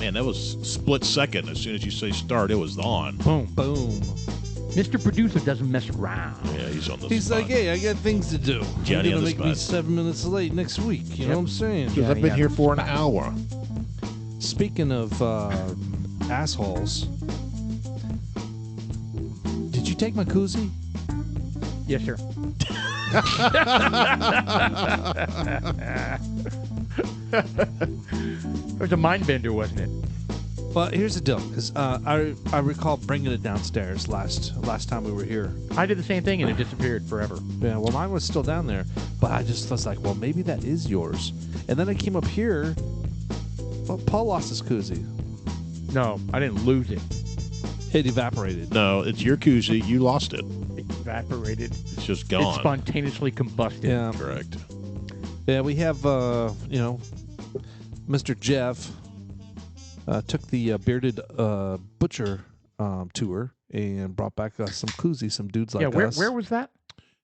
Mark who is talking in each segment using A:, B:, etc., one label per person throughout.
A: Man, that was split second. As soon as you say start, it was on.
B: Boom.
C: Boom.
B: Mr. Producer doesn't mess around.
A: Yeah, he's on the
C: He's
A: spot.
C: like, hey, I got things to do.
A: Johnny
C: You're
A: on
C: going
A: the
C: to make me
A: spot.
C: 7 minutes late next week. You know what I'm saying?
A: Because I've been here for an hour.
C: Speaking of assholes, did you take my koozie?
B: Yes, sir. It was a mind bender, wasn't it?
C: Well, here's the deal. Because I recall bringing it downstairs last time we were here.
B: I did the same thing and it disappeared forever.
C: Yeah, well, mine was still down there. But I just was like, well, maybe that is yours. And then I came up here. Well, Paul lost his koozie.
B: No, I didn't lose it.
C: It evaporated.
A: No, it's your koozie. You lost it.
B: It evaporated.
A: It's just
B: It
A: gone.
B: spontaneously combusted.
C: Yeah.
A: Correct.
C: Yeah, we have, Mr. Jeff took the Bearded Butcher tour and brought back some koozies, some dudes like
B: Yeah,
C: us.
B: where was that?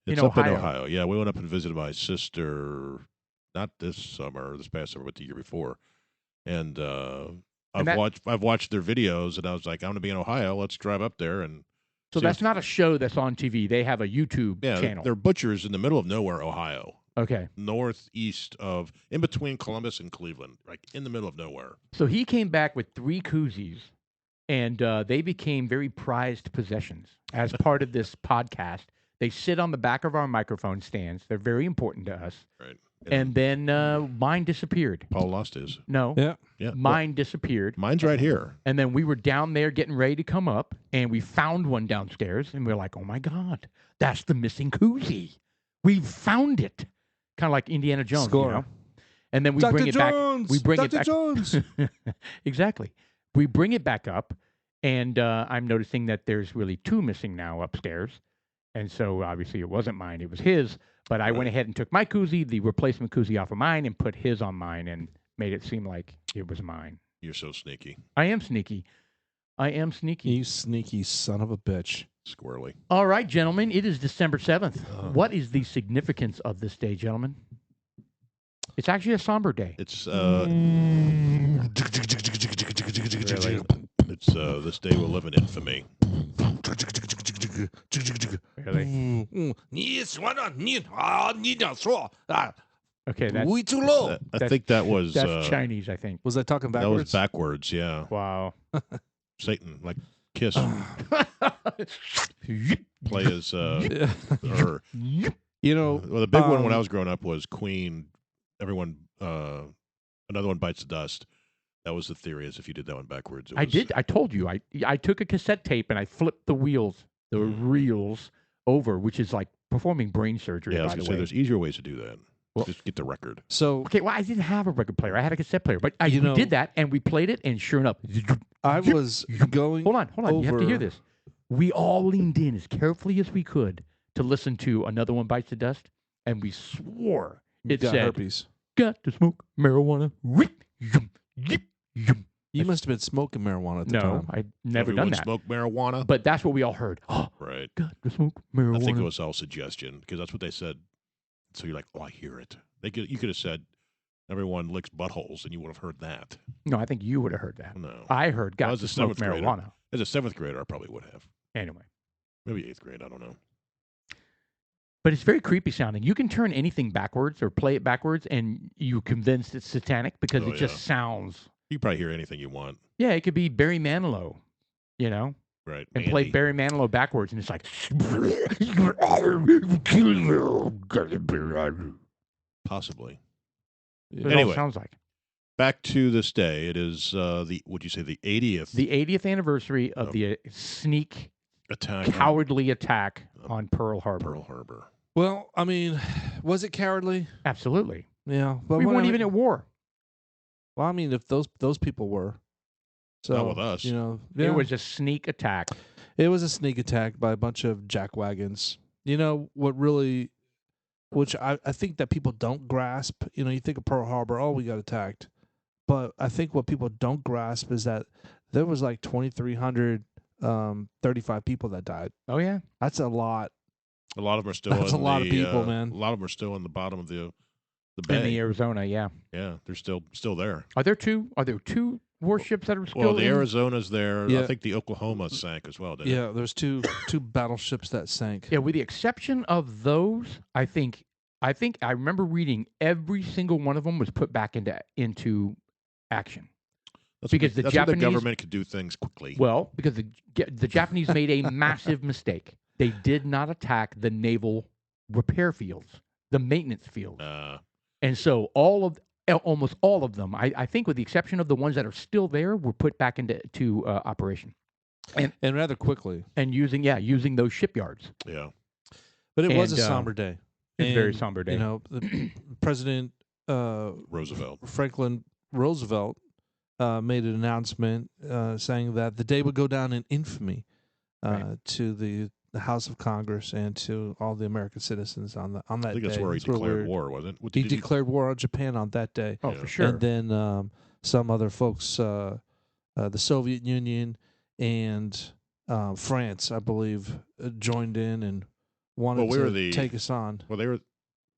A: It's
B: In
A: up in
B: Ohio.
A: Ohio. Yeah, we went up and visited my sister, not this past summer, but the year before. And I've watched their videos, and I was like, I'm going to be in Ohio. Let's drive up there. And
B: So that's not a show that's on TV. They have a YouTube channel.
A: they're butchers in the middle of nowhere, Ohio.
B: Okay.
A: Northeast of, in between Columbus and Cleveland, like in the middle of nowhere.
B: So he came back with 3 koozies, and they became very prized possessions as part of this podcast. They sit on the back of our microphone stands. They're very important to us.
A: Right.
B: And then mine disappeared.
A: Paul lost his.
B: No.
C: Yeah.
B: Mine disappeared.
A: Mine's right here.
B: And then we were down there getting ready to come up, and we found one downstairs, and we were like, oh, my God, that's the missing koozie. We found it. Kind of like Indiana Jones,
C: Score.
B: you know? And then we
C: Dr.
B: bring it
C: Jones!
B: back. We bring
C: Dr.
B: it back.
C: Jones!
B: Exactly. We bring it back up, and I'm noticing that there's really 2 missing now upstairs. And so obviously it wasn't mine, it was his. But I went ahead and took my koozie, the replacement koozie off of mine, and put his on mine and made it seem like it was mine.
A: You're so sneaky.
B: I am sneaky.
C: You sneaky son of a bitch.
A: Squirrely.
B: All right, gentlemen, it is December 7th. What is the significance of this day, gentlemen? It's actually a somber day.
A: It's
B: Really?
A: it's this day will live in infamy.
B: Really? Okay, that's,
C: We too low.
A: I think that was
B: that's Chinese, I think.
C: Was I talking
A: that
C: backwards?
A: was backwards. Yeah,
B: Wow.
A: Satan like kiss play as her.
C: You know,
A: Well, the big one when I was growing up was Queen. Everyone, another one bites the dust. That was the theory. Is if you did that one backwards, it was,
B: I did. I told you. I took a cassette tape and I flipped the wheels, the reels over, which is like performing brain surgery.
A: Yeah, I was
B: by the
A: gonna say
B: way.
A: there's easier ways to do that.
B: Well-
A: Just get the record.
C: so
B: Okay, well, I didn't have a record player. I had a cassette player, but
C: You
B: we
C: know-
B: did that and we played it, and sure enough,
C: I was going.
B: hold on. You have to hear
C: over-
B: this. We all leaned in as carefully as we could to listen to Another One Bites the Dust, and we swore it
C: got
B: said,
C: herpes.
B: "Got to smoke marijuana."
C: You must have been smoking marijuana at the
B: No,
C: time.
B: I'd never
A: Everyone
B: done that.
A: Smoke marijuana.
B: But that's what we all heard. Oh,
A: Right.
B: got to smoke marijuana.
A: I think it was all suggestion because that's what they said. So you're like, oh, I hear it. You could have said, everyone licks buttholes, and you would have heard that.
B: No, I think you would have heard that.
A: No.
B: I heard got
A: was
B: to
A: a
B: smoke
A: 7th grader.
B: marijuana.
A: As a 7th grader, I probably would have.
B: Anyway.
A: Maybe 8th grade. I don't know.
B: But it's very creepy sounding. You can turn anything backwards or play it backwards, and you convinced it's satanic because
A: Oh,
B: it just sounds.
A: You can probably hear anything you want.
B: Yeah, it could be Barry Manilow, you know,
A: Right.
B: and play
A: Mandy.
B: Barry Manilow backwards, and it's like.
A: Possibly.
B: That's what
A: Anyway.
B: it sounds like.
A: Back to this day. It is would you say the 80th
B: The 80th anniversary of
A: Oh.
B: the sneak,
A: attack on
B: cowardly attack on Pearl Harbor.
A: Pearl Harbor.
C: Well, I mean, was it cowardly?
B: Absolutely.
C: Yeah, but
B: We
C: what
B: weren't
C: I
B: even
C: mean-
B: at war.
C: Well, I mean, if those people were, so
A: Not with us.
C: You know,
B: It was a sneak attack.
C: It was a sneak attack by a bunch of jackwagons. You know what really, which I think that people don't grasp. You know, you think of Pearl Harbor, oh, we got attacked, but I think what people don't grasp is that there was like 2,300, 35 people that died.
B: Oh, yeah.
C: That's a lot.
A: A lot of them are still.
C: That's
A: in
C: a lot of
A: the,
C: people, man.
A: A lot of them are still in the bottom of the
B: In
A: bay.
B: the Arizona, yeah.
A: Yeah, they're still there.
B: Are there two warships that are still
A: Well, the
B: in?
A: Arizona's there.
C: Yeah.
A: I think the Oklahoma sank as well, didn't it?
C: Yeah, there's two battleships that sank.
B: Yeah, with the exception of those, I think I remember reading every single one of them was put back into action. Because the
A: that's when the
B: Japanese-
A: government could do things quickly.
B: Well, because the Japanese made a massive mistake. They did not attack the naval repair fields, the maintenance fields. And so almost all of them, I think with the exception of the ones that are still there, were put back into operation.
C: And rather quickly.
B: And using those shipyards.
A: Yeah.
C: But it was a somber day.
B: It's a very somber day.
C: You know, President
A: Roosevelt.
C: Franklin Roosevelt made an announcement saying that the day would go down in infamy to the House of Congress and to all the American citizens on that
A: I think
C: day.
A: that's where he declared war, wasn't it?
C: He declared war on Japan on that day.
B: Oh, for sure.
C: And then some other folks, the Soviet Union and France, I believe, joined in and wanted to take us on.
A: Well,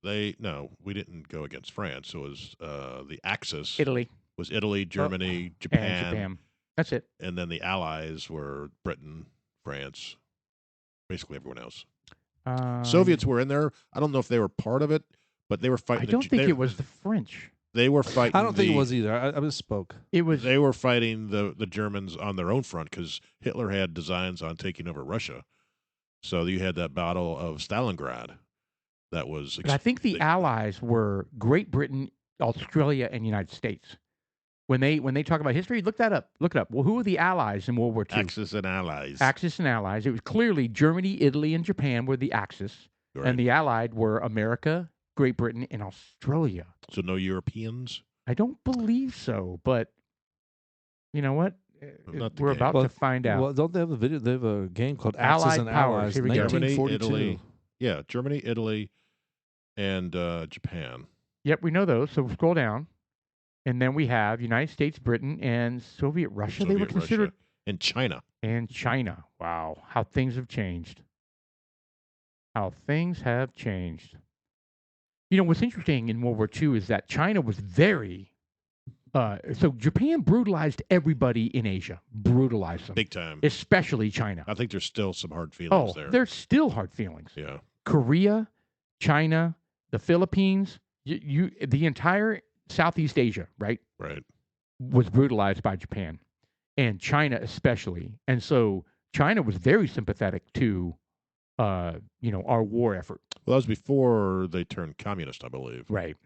A: we didn't go against France. It was the Axis.
B: Italy.
A: Was Italy, Germany, Japan.
B: And Japan. That's it.
A: And then the Allies were Britain, France, basically everyone else. Soviets were in there. I don't know if they were part of it, but they were fighting.
B: I don't think it was the French.
A: They were fighting.
C: I don't think it was either. I misspoke.
B: It was.
A: They were fighting the Germans on their own front because Hitler had designs on taking over Russia. So you had that Battle of Stalingrad. That was.
B: But I think the Allies were Great Britain, Australia, and United States. When they talk about history, look that up. Look it up. Well, who were the Allies in World War II?
A: Axis and Allies.
B: Axis and Allies. It was clearly Germany, Italy, and Japan were the Axis, and the Allied were America, Great Britain, and Australia.
A: So no Europeans?
B: I don't believe so, but you know what? We're about to find out.
C: Well, don't they have a video? They have a game called
B: Allied
C: Axis and
B: Powers.
C: Allies.
B: Here we go.
C: 1942.
A: Germany, Italy. Yeah, Germany, Italy, and Japan.
B: Yep, we know those. So scroll down. And then we have United States, Britain, and Soviet Russia. They were considered.
A: And China.
B: And China. Wow. How things have changed. How things have changed. You know, what's interesting in World War II is that China was very. So Japan brutalized everybody in Asia. Brutalized them.
A: Big time.
B: Especially China.
A: I think there's still some hard feelings there.
B: There's still hard feelings.
A: Yeah.
B: Korea, China, the Philippines, the entire Southeast Asia, right?
A: Right.
B: Was brutalized by Japan, and China especially. And so China was very sympathetic to, our war effort.
A: Well, that was before they turned communist, I believe.
B: Right.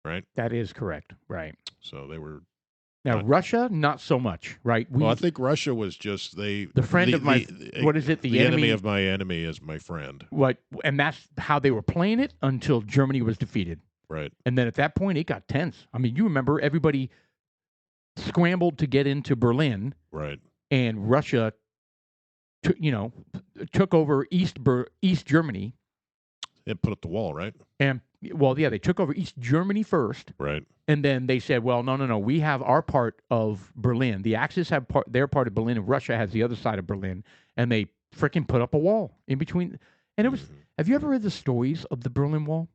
A: Right.
B: That is correct. Right.
A: So they were.
B: Now Russia, not so much. Right.
A: Well, I think Russia was just
B: the friend of my. What is it?
A: The enemy of my enemy is my friend.
B: What? And that's how they were playing it until Germany was defeated.
A: Right.
B: And then at that point, it got tense. I mean, you remember everybody scrambled to get into Berlin.
A: Right.
B: And Russia, took over East Germany.
A: And put up the wall, right?
B: And, they took over East Germany first.
A: Right.
B: And then they said, well, no. We have our part of Berlin. The Axis have their part of Berlin, and Russia has the other side of Berlin. And they freaking put up a wall in between. And it was, have you ever read the stories of the Berlin Wall?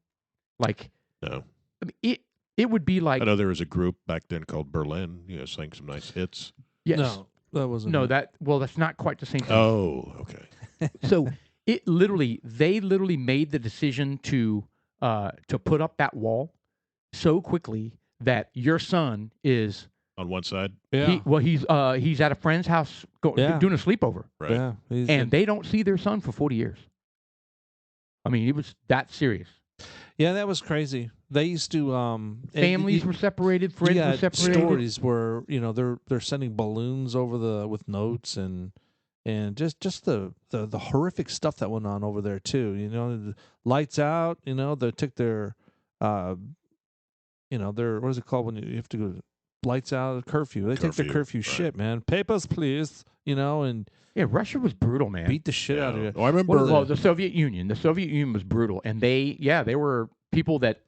B: Like...
A: No.
B: I mean, it would be like.
A: I know there was a group back then called Berlin, sang some nice hits.
B: Yes.
C: No, that wasn't.
B: No, that's not quite the same thing.
A: Oh, okay.
B: So they literally made the decision to put up that wall so quickly that your son is
A: on one side.
C: Yeah.
B: He's at a friend's house doing a sleepover.
A: Right.
C: Yeah.
B: And they don't see their son for 40 years. I mean, it was that serious.
C: Yeah, that was crazy. They used to
B: families were separated, friends were separated.
C: Stories where they're sending balloons over with notes and just the horrific stuff that went on over there too. Lights out. They took their their what is it called when you have to go lights out curfew. They take their curfew shit, man. Papers, please. And
B: yeah, Russia was brutal, man.
C: Beat the shit out of you.
A: Oh, I remember.
B: Well, the Soviet Union. The Soviet Union was brutal, and they were people that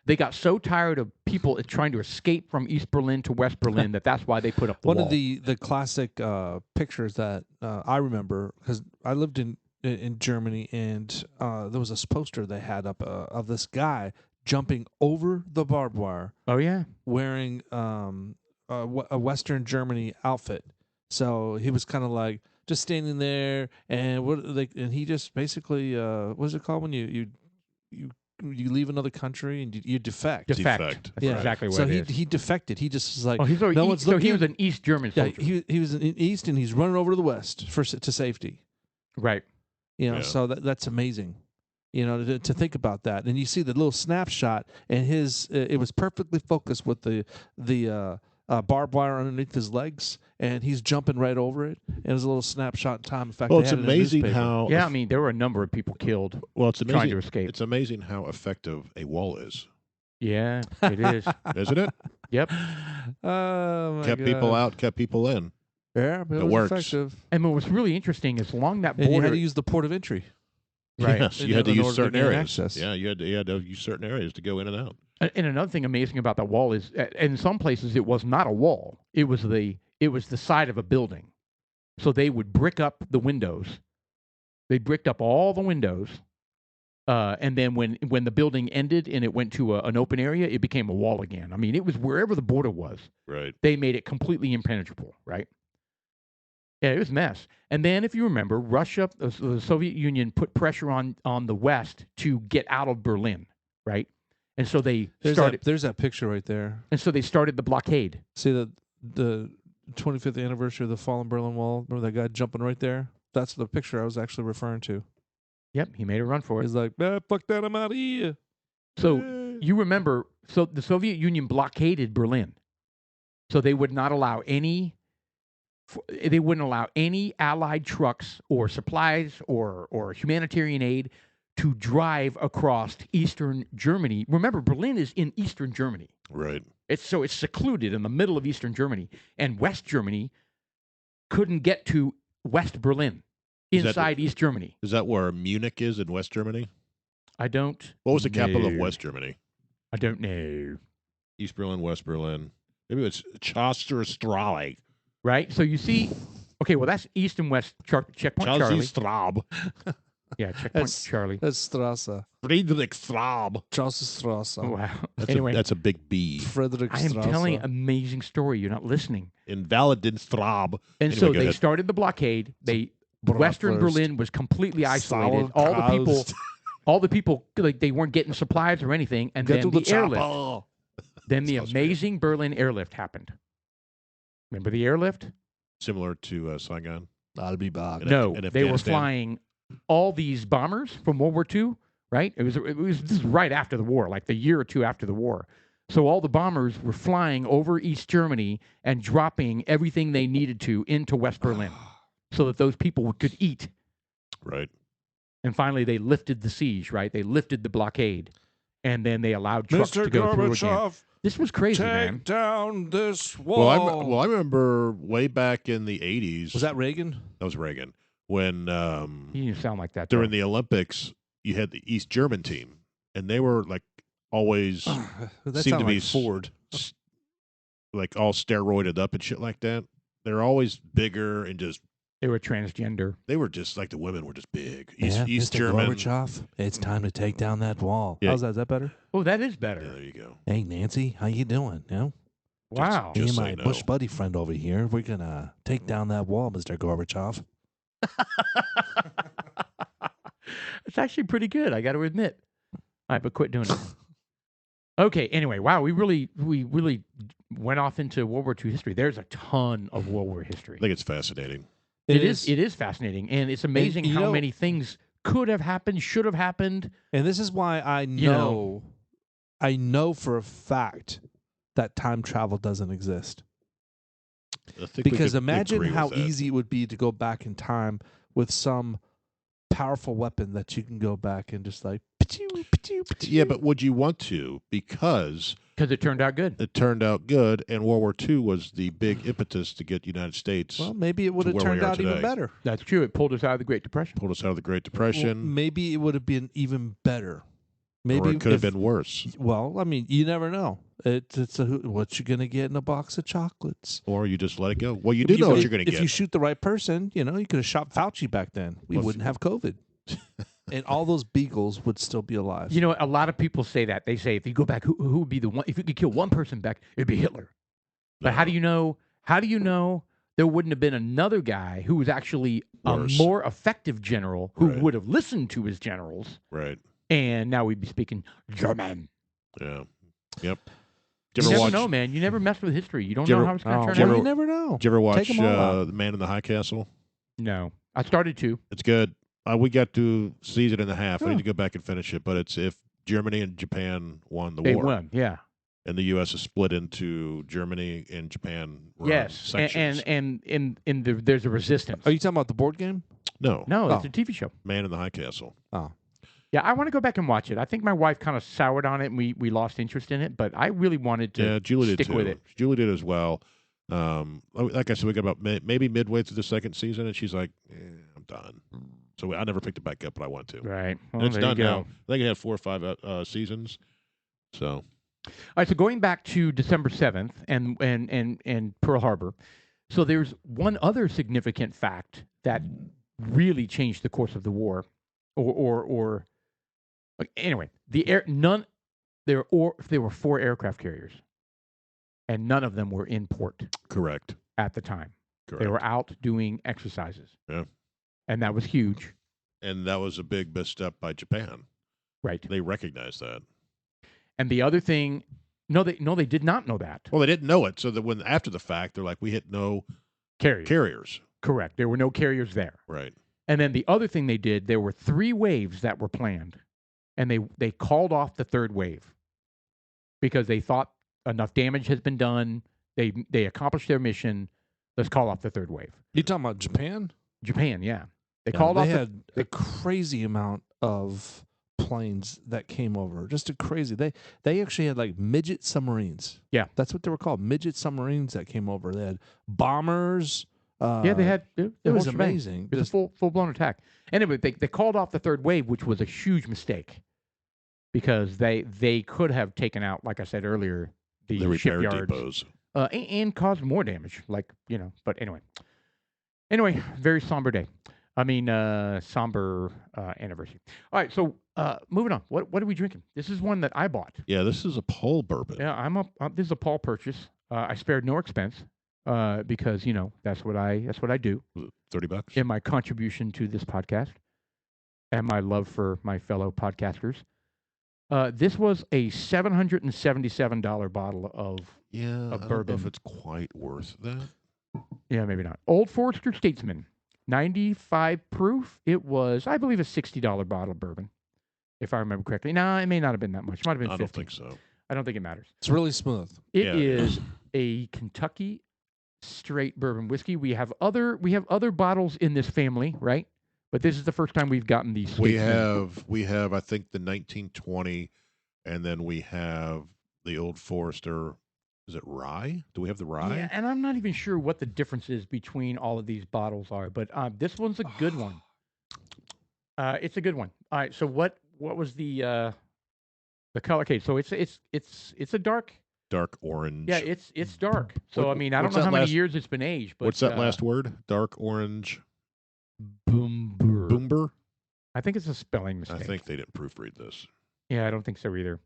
B: they got so tired of people trying to escape from East Berlin to West Berlin that's why they put up the wall.
C: One of the classic pictures that I remember, because I lived in Germany, and there was this poster they had up of this guy jumping over the barbed wire.
B: Oh yeah,
C: wearing a Western Germany outfit. So he was kind of like just standing there, and and he just basically what's it called when you leave another country and you defect.
B: Defect. That's
C: Yeah.
B: exactly what
C: So
B: it is.
C: he defected. He just was like,
B: Oh,
C: no one's looking.
B: so he was an East German
C: Yeah,
B: soldier.
C: he was in East, and he's running over to the West to safety.
B: Right.
C: You know,
A: Yeah.
C: so that's amazing. You know, to think about that, and you see the little snapshot, and it was perfectly focused with the barbed wire underneath his legs, and he's jumping right over it. And it was a little snapshot in time. In fact,
A: Well,
C: they
A: it's
C: had it in a
A: amazing
C: newspaper.
A: how.
B: Yeah, I mean, there were a number of people killed
A: Well, it's amazing.
B: trying to escape.
A: It's amazing how effective a wall is,
B: Yeah, it is.
A: isn't it?
B: Yep.
C: Oh my
A: Kept people
C: God.
A: out, kept people in.
C: Yeah, but it
A: It
C: was
A: works.
C: effective.
B: And what was really interesting is along that
C: And you
B: border.
C: had to use the port of entry.
B: Right.
A: Yes,
C: In
A: you had to
C: order
A: use
C: to
A: certain
C: gain
A: areas.
C: access.
A: Yeah, you had to use certain areas to go in and out.
B: And another thing amazing about that wall is, in some places, it was not a wall. It was the side of a building. So they would brick up the windows. They bricked up all the windows, and then when the building ended and it went to an open area, it became a wall again. I mean, it was wherever the border was.
A: Right.
B: They made it completely impenetrable. Right. Yeah, it was a mess. And then, if you remember, Russia, the Soviet Union, put pressure on the West to get out of Berlin. Right. And so they started.
C: There's that picture right there.
B: And so they started the blockade.
C: See the 25th anniversary of the fallen Berlin Wall. Remember that guy jumping right there? That's the picture I was actually referring to.
B: Yep, he made a run for it.
C: He's like, fuck that, I'm out of here.
B: So you remember, so the Soviet Union blockaded Berlin. So they would not allow any. They wouldn't allow any Allied trucks or supplies or humanitarian aid to drive across Eastern Germany. Remember, Berlin is in Eastern Germany.
A: Right.
B: It's secluded in the middle of Eastern Germany, and West Germany couldn't get to West Berlin inside East Germany.
A: Is that where Munich is in West Germany?
B: I don't.
A: What was the capital of
B: know.
A: West Germany?
B: I don't know.
A: East Berlin, West Berlin. Maybe it's Chosterstrahle.
B: Right? So you see, okay, well, that's East and West checkpoint Charlie.
A: Straub.
B: Yeah, checkpoint
C: That's-
B: Charlie.
C: That's Strasse.
A: Friedrichstraub.
C: Charles Strasse.
B: Oh, wow.
A: That's
B: Anyway,
A: that's a big B.
C: Friedrich
B: I am
C: Strasse.
B: telling an amazing story. You're not listening.
A: Invalidenstraub.
B: And
A: Anyway,
B: so
A: go
B: they
A: ahead.
B: started the blockade. Western
C: Bratwurst.
B: Berlin was completely isolated. All the people, like they weren't getting supplies or anything. And
C: Get
B: then
C: to
B: the
C: the
B: airlift.
C: chopper.
B: Then the
A: Sounds good.
B: amazing Berlin airlift happened. Remember the airlift?
A: Similar to Saigon.
C: I'll be back.
A: In
B: No,
A: in
B: they were
A: Afghanistan?
B: flying all these bombers from World War II, right? This is right after the war, like the year or two after the war. So all the bombers were flying over East Germany and dropping everything they needed to into West Berlin so that those people could eat.
A: Right.
B: And finally, they lifted the siege, right? They lifted the blockade. And then they allowed trucks
C: Mr.
B: to go through again.
C: Gorbachev,
B: This was crazy,
C: take
B: man.
C: down this wall.
A: I remember way back in the 80s.
C: Was that Reagan?
A: That was Reagan. When
B: He didn't sound like that.
A: during
B: though.
A: the Olympics, you had the East German team, and they were like always
C: That
A: seemed
C: sounded
A: to be
C: like Ford.
A: like all steroided up and shit like that. They're always bigger and just
B: They were transgender.
A: they were just like the women were just big.
C: Yeah,
A: East
C: Mr.
A: German.
C: Gorbachev, it's time to take down that wall.
A: Yeah.
C: How's that? Is that better?
B: Oh, that is
A: Yeah,
B: better.
A: there you go.
C: Hey, Nancy, how you doing? You know,
B: Wow.
C: me and
A: Just
C: my
A: say no.
C: Bush buddy friend over here, we're gonna take down that wall, Mr. Gorbachev.
B: It's actually pretty good, I got to admit. All right, but quit doing it. Okay, anyway, wow, we really went off into World War II history. There's a ton of World War history.
A: I think it's fascinating.
B: It is fascinating, and it's amazing
C: you
B: how
C: know-
B: many things could have happened, should have happened.
C: And this is why I
B: You know.
C: know, I know for a fact that time travel doesn't exist.
A: I think we
C: Because
A: could
C: imagine
A: agree with
C: how
A: that.
C: easy it would be to go back in time with some powerful weapon that you can go back and just like, pa-choo, pa-choo, pa-choo.
A: Yeah, but would you want to? Because
B: Because it turned out good.
A: it turned out good, and World War II was the big impetus to get the United States
C: Well, maybe it would have
A: where we
C: turned
A: are
C: out even
A: today.
C: better.
B: That's true. It pulled us out of the Great Depression.
A: pulled us out of the Great
C: Well,
A: Depression,
C: maybe it would have been even better. Maybe
A: or it could have
C: if-
A: been worse.
C: Well, I mean, you never know. It's what you're gonna get in a box of chocolates.
A: Or you just let it go. Well, you do know what you're going to
C: If
A: get.
C: you shoot the right person, you know, you could have shot Fauci back then. We
A: Well,
C: wouldn't have COVID, and all those beagles would still be alive.
B: You know, a lot of people say that. They say if you go back, who would be the one? If you could kill one person back, it'd be Hitler. But how
A: No.
B: do you know? How do you know there wouldn't have been another guy who was actually
A: Worse.
B: a more effective general who
A: Right.
B: would have listened to his generals,
A: Right.
B: and now we'd be speaking German.
A: Yeah. Yep.
B: You never know, man. You never mess with history. You don't know how it's going to turn out.
C: You never know.
A: Did you ever watch
C: Take 'em all out.
A: The Man in the High Castle?
B: No, I started to.
A: It's good. We got to season and a half. I need
C: Oh.
A: to go back and finish it. But it's if Germany and Japan won the
B: They
A: war,
B: won, yeah.
A: and the U.S. is split into Germany and Japan.
B: Yes,
A: sections.
B: and there's a resistance.
C: Are you talking about the board game?
A: No,
B: No, it's
C: Oh.
B: a TV show.
A: Man in the High Castle.
C: Oh.
B: Yeah, I want to go back and watch it. I think my wife kind of soured on it, and we lost interest in it. But I really wanted to
A: Julie
B: stick
A: did too.
B: with it.
A: Julie did as well. Like I said, we got about maybe midway through the second season, and she's like, "I'm done." So I never picked it back up, but I want to.
B: Right. Well,
A: And it's
B: there
A: done
B: you go.
A: now. I think it had 4 or 5 seasons. So
B: All right, so going back to December 7th and Pearl Harbor, so there's one other significant fact that really changed the course of the war, or anyway, there were 4 aircraft carriers, and none of them were in port
A: correct.
B: at the time.
A: Correct.
B: They were out doing exercises.
A: Yeah.
B: And that was huge.
A: And that was a big misstep by Japan.
B: Right.
A: They recognized that.
B: And the other thing, no, they did not know that.
A: Well, they didn't know it. So that when after the fact, they're like, we hit no carriers.
B: Correct. There were no carriers there.
A: Right.
B: And then the other thing they did, there were 3 waves that were planned. And they called off the 3rd wave because they thought enough damage has been done. They accomplished their mission. Let's call off the 3rd wave.
C: You talking about Japan?
B: Japan, yeah. They called off.
C: They had a crazy amount of planes that came over. Just a crazy. They actually had like midget submarines.
B: Yeah.
C: That's what they were called. Midget submarines that came over. They had bombers.
B: Yeah, they had.
C: It was amazing.
B: It was a full blown attack. Anyway, they called off the 3rd wave, which was a huge mistake because they could have taken out, like I said earlier, the
A: repair
B: shipyards,
A: depots.
B: and caused more damage. But anyway, very somber day. I mean, somber anniversary. All right, so moving on. What are we drinking? This is one that I bought.
A: Yeah, this is a Pole bourbon.
B: Yeah, this is a Paul purchase. I spared no expense because that's what I do.
A: $30
B: in my contribution to this podcast and my love for my fellow podcasters. This was a $777 bottle of
A: Yeah, I don't know
B: bourbon.
A: if it's quite worth that.
B: Yeah, maybe not. Old Forester Statesman, 95 proof. It was, I believe, a $60 bottle of bourbon, if I remember correctly. No, it may not have been that much. It might have been 50.
A: I don't think so.
B: I don't think it matters.
C: It's really smooth.
B: It
A: Yeah,
B: is a Kentucky straight bourbon whiskey. We have other bottles in this family, right? But this is the first time we've gotten these.
A: We
B: Statesmen.
A: have I think the 1920, and then we have the Old Forester. Is it rye? Do we have the rye?
B: Yeah, and I'm not even sure what the differences between all of these bottles are, but this one's a good one. It's a good one. All right. So what was the color? Okay, so it's a dark.
A: Dark orange.
B: Yeah, it's dark. So I mean, I don't
A: what's
B: know
A: that
B: how many
A: last-
B: years it's been aged. But
A: What's that last word? Dark orange.
B: Boomber.
A: Boomber?
B: I think it's a spelling mistake.
A: I think they didn't proofread this.
B: Yeah, I don't think so either.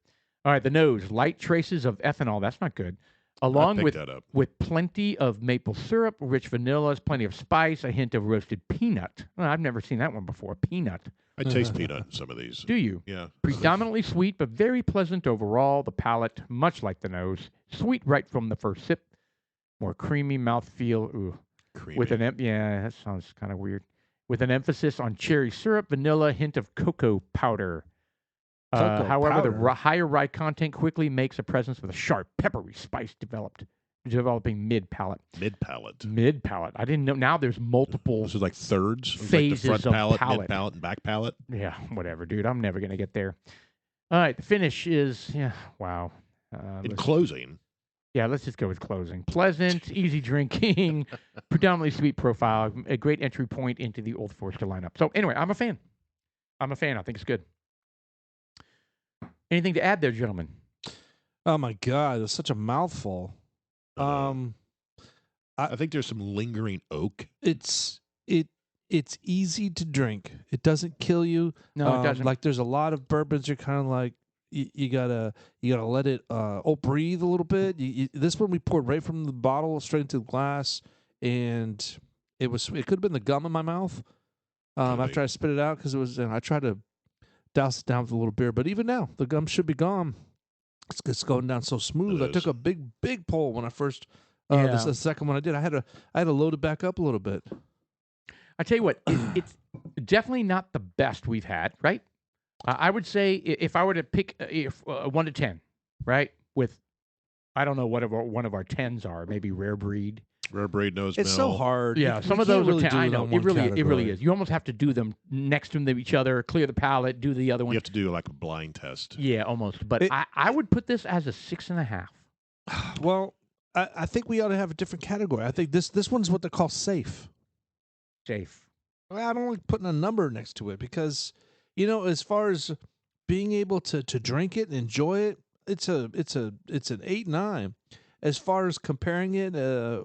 B: All right, the nose, light traces of ethanol. That's not good.
A: I
B: Along
A: picked
B: with
A: that up.
B: plenty of maple syrup, rich vanillas, plenty of spice, a hint of roasted peanut. Well, I've never seen that one before. Peanut.
A: I taste peanut in some of these.
B: Do you?
A: Yeah.
B: Predominantly sweet, but very pleasant overall. The palate, much like the nose, sweet right from the first sip. More creamy mouthfeel. Ooh.
A: Creamy.
B: With yeah, that sounds kind of weird. With an emphasis on cherry syrup, vanilla, hint of cocoa powder. However, the higher rye content quickly makes a presence with a sharp, peppery spice developing mid-palate.
A: Mid-palate.
B: Mid-palate. I didn't know. Now there's multiple.
A: This is like thirds.
B: Phases
A: like the
B: of
A: front palate,
B: palate.
A: mid-palate, and back palate.
B: Yeah, whatever, dude. I'm never going to get there. All right, the finish is, wow.
A: In closing.
B: Yeah, let's just go with closing. Pleasant, easy drinking, predominantly sweet profile, a great entry point into the Old Forester lineup. So anyway, I'm a fan. I think it's good. Anything to add there, gentlemen?
C: Oh my God, it's such a mouthful.
A: I think there's some lingering oak.
C: It's easy to drink. It doesn't kill you.
B: No, it doesn't.
C: Like there's a lot of bourbons you're kind of like you gotta let it breathe a little bit. This one we poured right from the bottle straight into the glass, and it could have been the gum in my mouth after I spit it out because it was. And I tried to douse it down with a little beer, but even now the gum should be gone. It's going down so smooth. I took a big pull when I first. The second one I did, I had to load it back up a little bit.
B: I tell you what, it's definitely not the best we've had, right? I would say if I were to pick 1 to 10, right? With I don't know what one of our 10s are, maybe rare breed.
A: Rare breed knows.
C: It's so hard.
B: Yeah, some of those are 10. I know it really is. You almost have to do them next to each other, clear the palate, do the other one.
A: You have to do like a blind test.
B: Yeah, almost. But I would put this as a 6.5.
C: Well, I think we ought to have a different category. I think this one's what they call safe.
B: Safe.
C: Well, I don't like putting a number next to it because, as far as being able to drink it and enjoy it, it's an 8-9. As far as comparing it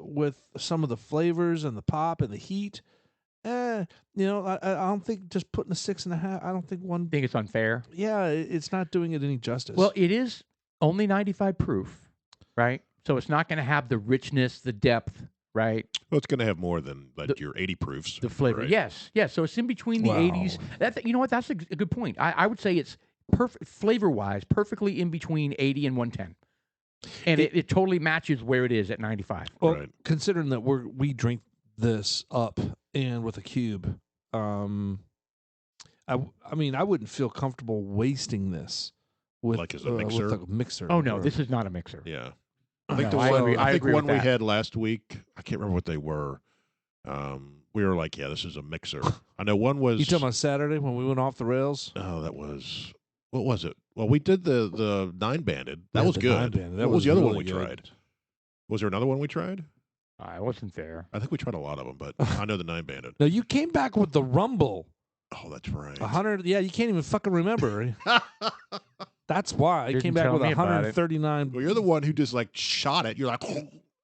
C: with some of the flavors and the pop and the heat, I don't think just putting a 6.5. I don't think one.
B: Think it's unfair.
C: Yeah, it's not doing it any justice.
B: Well, it is only 95 proof, right? So it's not going to have the richness, the depth, right?
A: Well, it's going to have more than your 80 proofs.
B: The flavor,
A: right?
B: yes. So it's in between the 80s. You know what? That's a good point. I would say it's perfect flavor-wise, perfectly in between 80 and 110. And it totally matches where it is at 95.
C: Well, considering that we drink this up and with a cube, I mean, I wouldn't feel comfortable wasting this with
A: like as a mixer.
C: with a mixer.
B: Oh no, this is not a mixer.
A: Yeah,
B: I think the
A: one we had last week. I can't remember what they were. We were like, yeah, this is a mixer. I know one was.
C: You talking about Saturday when we went off the rails?
A: Oh, that was. What was it? Well, we did the 9-banded. That was good.
C: What
A: was the other one
C: really
A: we
C: good.
A: tried? Was there another one we tried?
B: I wasn't there.
A: I think we tried a lot of them, but I know the 9-banded.
C: No, you came back with the Rumble.
A: Oh, that's right.
C: 100. Yeah, you can't even fucking remember. That's why I came back with 139.
A: Well, you're the one who just like shot it. You're like,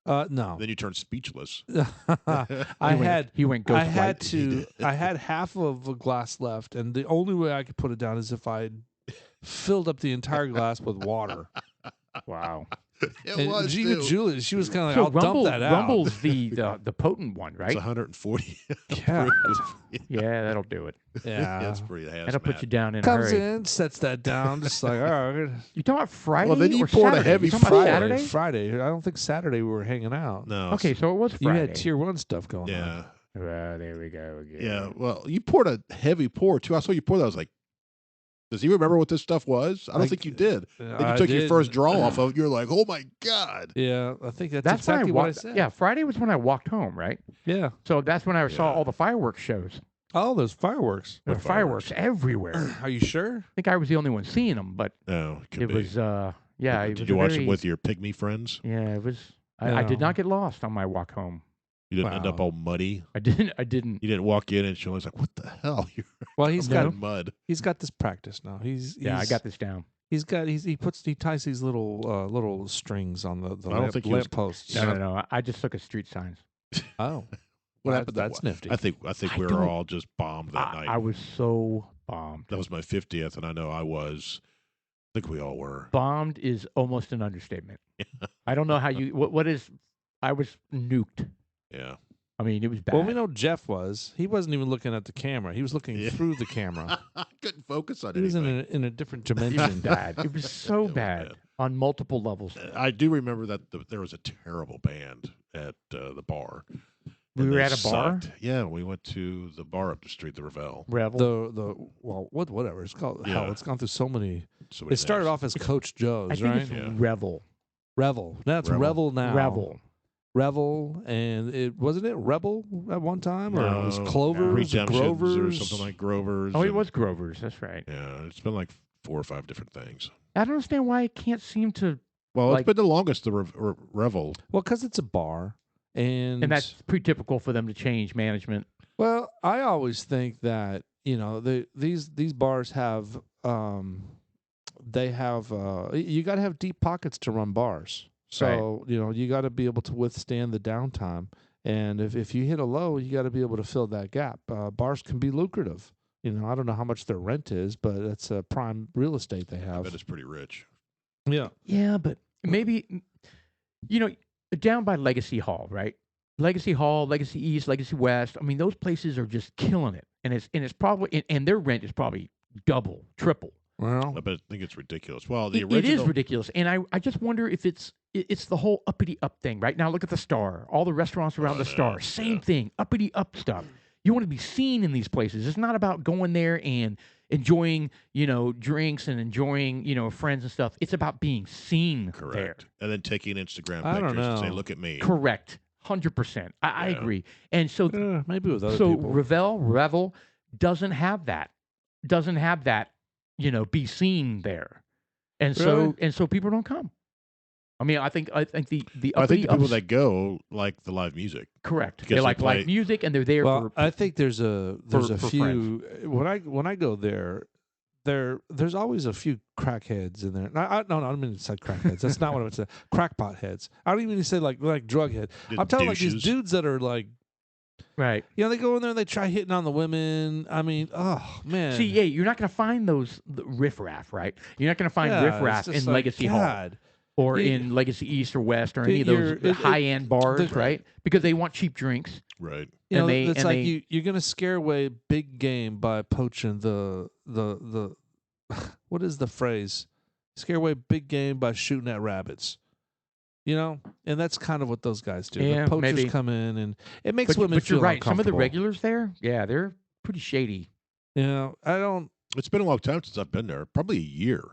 C: no.
A: Then you turned speechless.
B: He went ghost
C: I had half of a glass left, and the only way I could put it down is if I filled up the entire glass with water.
B: Wow.
C: Even Julie, she was kind of like,
B: so
C: I'll dump that out.
B: Rumble's the potent one, right?
A: It's 140.
C: Yeah.
B: Yeah, that'll do it.
C: Yeah.
A: That's pretty hazmat.
B: That'll put you down in a
C: Comes
B: hurry.
C: in, sets that down, just like, all right.
B: You talking about Friday?
A: Well, then you
B: or
A: poured a
B: Saturday?
A: heavy
B: You talking about
A: Friday.
B: Saturday?
C: Friday. I don't think Saturday we were hanging out.
A: No.
B: Okay, so it was Friday.
C: You had tier 1 stuff going on.
A: Yeah.
B: Well, there we go again.
A: Yeah. Well, you poured a heavy pour too. I saw you pour that. I was like, does he remember what this stuff was? I don't think you did. Then you took your first draw off of it. You're like, oh my God.
C: Yeah, I think that's
B: exactly
C: what I said.
B: Yeah, Friday was when I walked home, right?
C: Yeah.
B: So that's when I saw all the fireworks shows.
C: Oh, those fireworks.
B: There were fireworks everywhere.
C: Are you sure?
B: I think I was the only one seeing them, but
A: No,
B: it was, yeah.
A: Did you watch them with your pygmy friends?
B: Yeah, it was. I did not get lost on my walk home.
A: You didn't end up all muddy?
B: I didn't.
A: You didn't walk in and she was like, what the hell?
C: Well, he's got
A: mud.
C: He's got this practice now.
B: I got this down.
C: He ties these little strings on the lamp posts.
B: No. I just took a street signs.
C: Oh.
A: What happened?
C: That's nifty.
A: I think we were all just bombed that night.
B: I was so bombed.
A: That was my 50th, and I know I was. I think we all were.
B: Bombed is almost an understatement. I don't know how you. What is? I was nuked.
A: Yeah.
B: I mean, it was bad.
C: Well, we know Jeff was. He wasn't even looking at the camera. He was looking through the camera.
A: I couldn't focus on
C: anything. He was in a different dimension.
B: Bad. It was so bad on multiple levels.
A: I do remember that there was a terrible band at the bar.
B: We were at a bar?
A: Yeah, we went to the bar up the street, the Revel.
C: Whatever it's called.
A: Yeah.
C: Hell, it's gone through so many.
A: It
C: started off as Coach Joe's,
B: I think
C: right?
B: it's Revel.
C: That's Revel now.
B: Revel,
C: and it wasn't it Rebel at one time, or
A: no,
C: it was Clover's,
A: Redemptions
C: Grover's,
A: or something like Grover's.
B: Oh, it was Grover's. That's right.
A: Yeah, it's been like 4 or 5 different things.
B: I don't understand why it can't seem to.
A: Well, it's been the longest, the Revel.
C: Well, because it's a bar, and
B: that's pretty typical for them to change management.
C: Well, I always think that these bars have you got to have deep pockets to run bars. So, you got to be able to withstand the downtime. And if you hit a low, you got to be able to fill that gap. Bars can be lucrative. You know, I don't know how much their rent is, but it's a prime real estate they
A: I
C: have.
A: bet it's pretty rich.
C: Yeah.
B: Yeah, but maybe, you know, down by Legacy Hall, right? Legacy Hall, Legacy East, Legacy West. I mean, those places are just killing it, and it's probably and their rent is probably double, triple.
C: Well,
A: I think it's ridiculous. Well,
B: It is ridiculous, and I just wonder if it's the whole uppity up thing. Right now, look at the Star, all the restaurants around the Star, same thing, uppity up stuff. You want to be seen in these places. It's not about going there and enjoying, drinks and enjoying, friends and stuff. It's about being seen
A: correct.
B: there.
A: And then taking Instagram
C: I don't
A: pictures and say,
C: know.
A: "Look at me."
B: Correct. 100%. I agree. And so
C: maybe with other people.
B: Revel doesn't have that. Doesn't have that, be seen there. And
C: Really?
B: so people don't come. I mean, I think the
A: I think the
B: uppity
A: people
B: ups-
A: that go like the live music.
B: correct.
A: because
B: They
A: they
B: like
A: play-
B: live music and they're there
C: Well,
B: for
C: I think there's a
B: for
C: few when I go there's always a few crackheads in there. No, I don't mean to say crackheads. That's not what I would say. Crackpot heads. I don't even say like drug head. I'm talking like these
A: douches.
C: dudes that are like,
B: right.
C: they go in there and they try hitting on the women. I mean, oh man.
B: See, yeah, you're not going to find those riffraff, right? You're not going to find
C: Yeah,
B: riffraff
C: it's just
B: in
C: like,
B: Legacy Hall
C: God.
B: or
C: You-
B: in Legacy East or West or any of
C: You're-
B: those high-end bars,
C: the-
B: right? Because they want cheap drinks.
A: Right.
C: You know,
B: and they-
C: it's
B: and
C: like
B: they-
C: you're gonna scare away big game by poaching the what is the phrase? Scare away big game by shooting at rabbits. And that's kind of what those guys do.
B: Yeah,
C: the poachers
B: maybe.
C: come in, and it makes
B: But
C: women feel
B: you're right. Some of the
C: uncomfortable.
B: regulars there, yeah, they're pretty shady.
C: I don't.
A: It's been a long time since I've been there. Probably a year.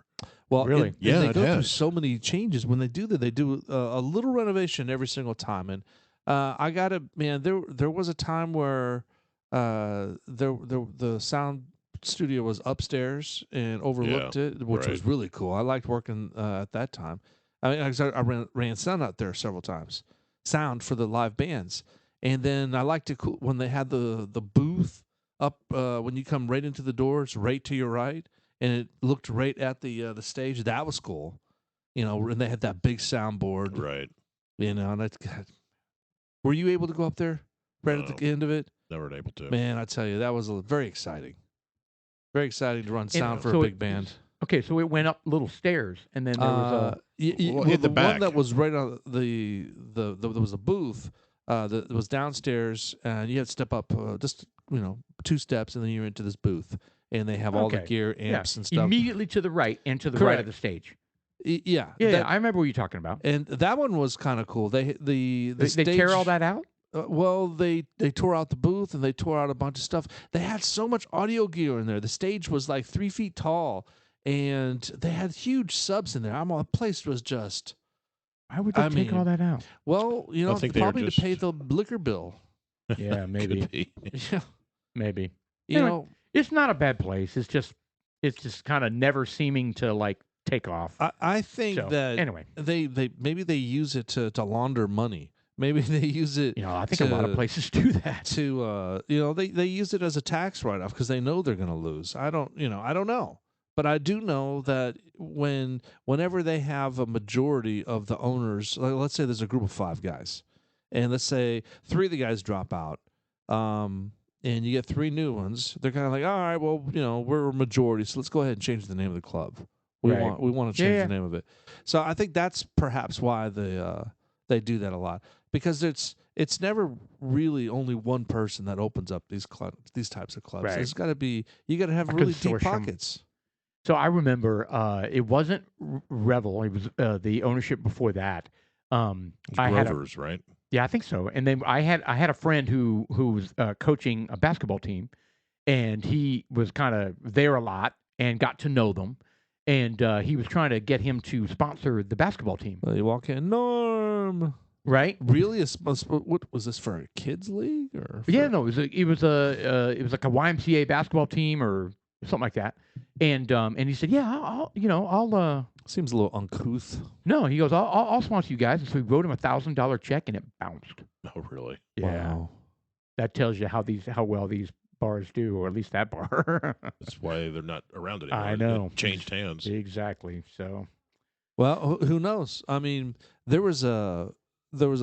C: Well,
B: Really?
C: and
A: Yeah,
C: they
A: it
C: go through
A: has.
C: so many changes. When they do that, they do a little renovation every single time. And I gotta, man, there was a time where the sound studio was upstairs and overlooked it, which was
A: right.
C: really cool. I liked working at that time. I mean, I ran sound out there several times, sound for the live bands, and then I liked it when they had the booth up when you come right into the doors, right to your right, and it looked right at the stage. That was cool, and they had that big soundboard,
A: Right.
C: And that's God. Were you able to go up there right at the end of it?
A: Never been able to.
C: Man, I tell you, that was very exciting. Very exciting to run sound for
B: so
C: a big band.
B: Okay, so it went up little stairs, and then there was
A: Well, hit the
C: one
A: back.
C: that was right on there was a booth that was downstairs, and you had to step up just 2 steps, and then you're into this booth, and they have all the
B: Okay.
C: gear, amps, and stuff.
B: immediately to the right and to the right of
C: Correct.
B: the stage.
C: Yeah,
B: Yeah, I remember what you're talking about.
C: and that one was kind of cool. The
B: They
C: stage,
B: tear all that out?
C: well, they tore out the booth and they tore out a bunch of stuff. They had so much audio gear in there. The stage was like 3 feet tall, and they had huge subs in there. The place was just
B: Why would they take all that out?
C: well,
A: I think they were
C: probably
A: just-
C: to pay the liquor bill.
B: Yeah, maybe.
A: Could be.
C: Yeah,
B: Maybe.
C: you
B: Anyway,
C: know,
B: It's not a bad place. It's just kind of never seeming to like take off.
C: I think
B: So,
C: that
B: anyway,
C: they maybe they use it to launder money. Maybe they use it.
B: I think a lot of places do that.
C: To they use it as a tax write off because they know they're going to lose. I don't know, but I do know that whenever they have a majority of the owners, like let's say there's a group of 5 guys, and let's say 3 of the guys drop out, and you get 3 new ones, they're kind of like, all right, well, we're a majority, so let's go ahead and change the name of the club. We
B: Right.
C: want to change
B: Yeah.
C: the name of it. So I think that's perhaps why they do that a lot, because it's never really only one person that opens up these types of clubs.
B: Right.
C: There's got to be you got to have
B: A
C: really deep
B: consortium.
C: pockets.
B: So I remember it wasn't Revel. It was the ownership before that. I had
A: Rovers, right?
B: I think so. And then I had a friend who was coaching a basketball team, and he was kind of there a lot and got to know them. And he was trying to get him to sponsor the basketball team,
C: You walk in, Norm.
B: right?
C: Really, what was this for? A kids league or?
B: Yeah, no, it was like a YMCA basketball team or something like that. And he said, yeah, I'll
C: Seems a little uncouth.
B: no, he goes, I'll sponsor you guys. And so he wrote him $1,000 check, and it bounced.
A: Oh, really?
B: Yeah,
C: Wow.
B: that tells you how well these bars do, or at least that bar.
A: That's why they're not around anymore.
B: I know.
A: It changed hands.
B: Exactly. So
C: Well, who knows? I mean, there was a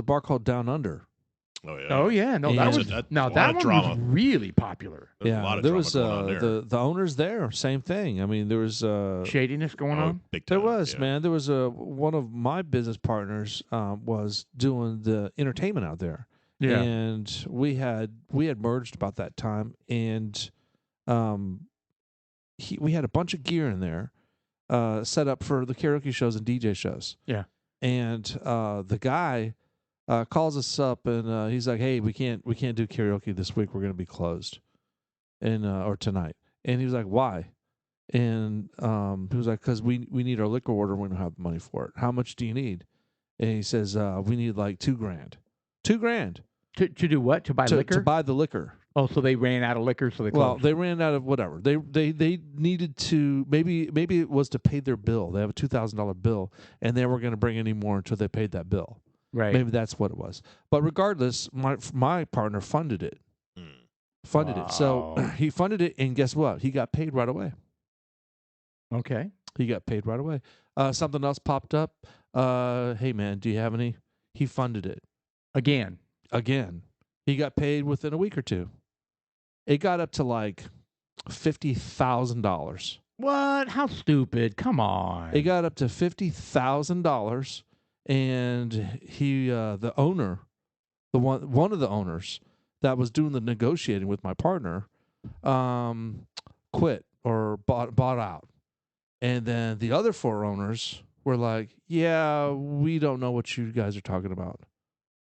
C: bar called Down Under.
A: Oh yeah.
B: Oh yeah, no, that
C: And-
B: was
A: That's a
B: now
A: lot
B: that
A: of
B: one
A: drama.
B: was really popular.
A: There's a lot of
C: there
A: drama
C: was
A: going on there.
C: the owners there, same thing. I mean, there was
B: Shadiness going
A: Oh,
B: on.
A: big
C: there
A: time.
C: was
A: yeah.
C: man, there was one of my business partners was doing the entertainment out there,
B: Yeah.
C: and we had merged about that time, and we had a bunch of gear in there set up for the karaoke shows and DJ shows.
B: Yeah.
C: And the guy calls us up and he's like, "Hey, we can't do karaoke this week. We're going to be closed, and or tonight." And he was like, "Why?" And he was like, "Because we need our liquor order. We don't have the money for it. How much do you need?" And he says, "We need like $2,000. $2,000
B: To do what? To buy liquor?
C: to buy the liquor."
B: Oh, so they ran out of liquor, so they
C: Well,
B: closed.
C: they ran out of whatever. They needed to maybe it was to pay their bill. They have a $2,000 bill, and they weren't going to bring any more until they paid that bill.
B: right.
C: Maybe that's what it was. But regardless, my partner funded it. Funded it. So
B: Wow.
C: he funded it, and guess what? He got paid right away.
B: Okay.
C: He got paid right away. Something else popped up. Hey man, do you have any? He funded it
B: Again.
C: again. He got paid within a week or two. It got up to like $50,000.
B: What? How stupid? Come on.
C: It got up to $50,000, and he, the owner, one of the owners that was doing the negotiating with my partner, quit or bought out, and then the other 4 owners were like, "Yeah, we don't know what you guys are talking about,"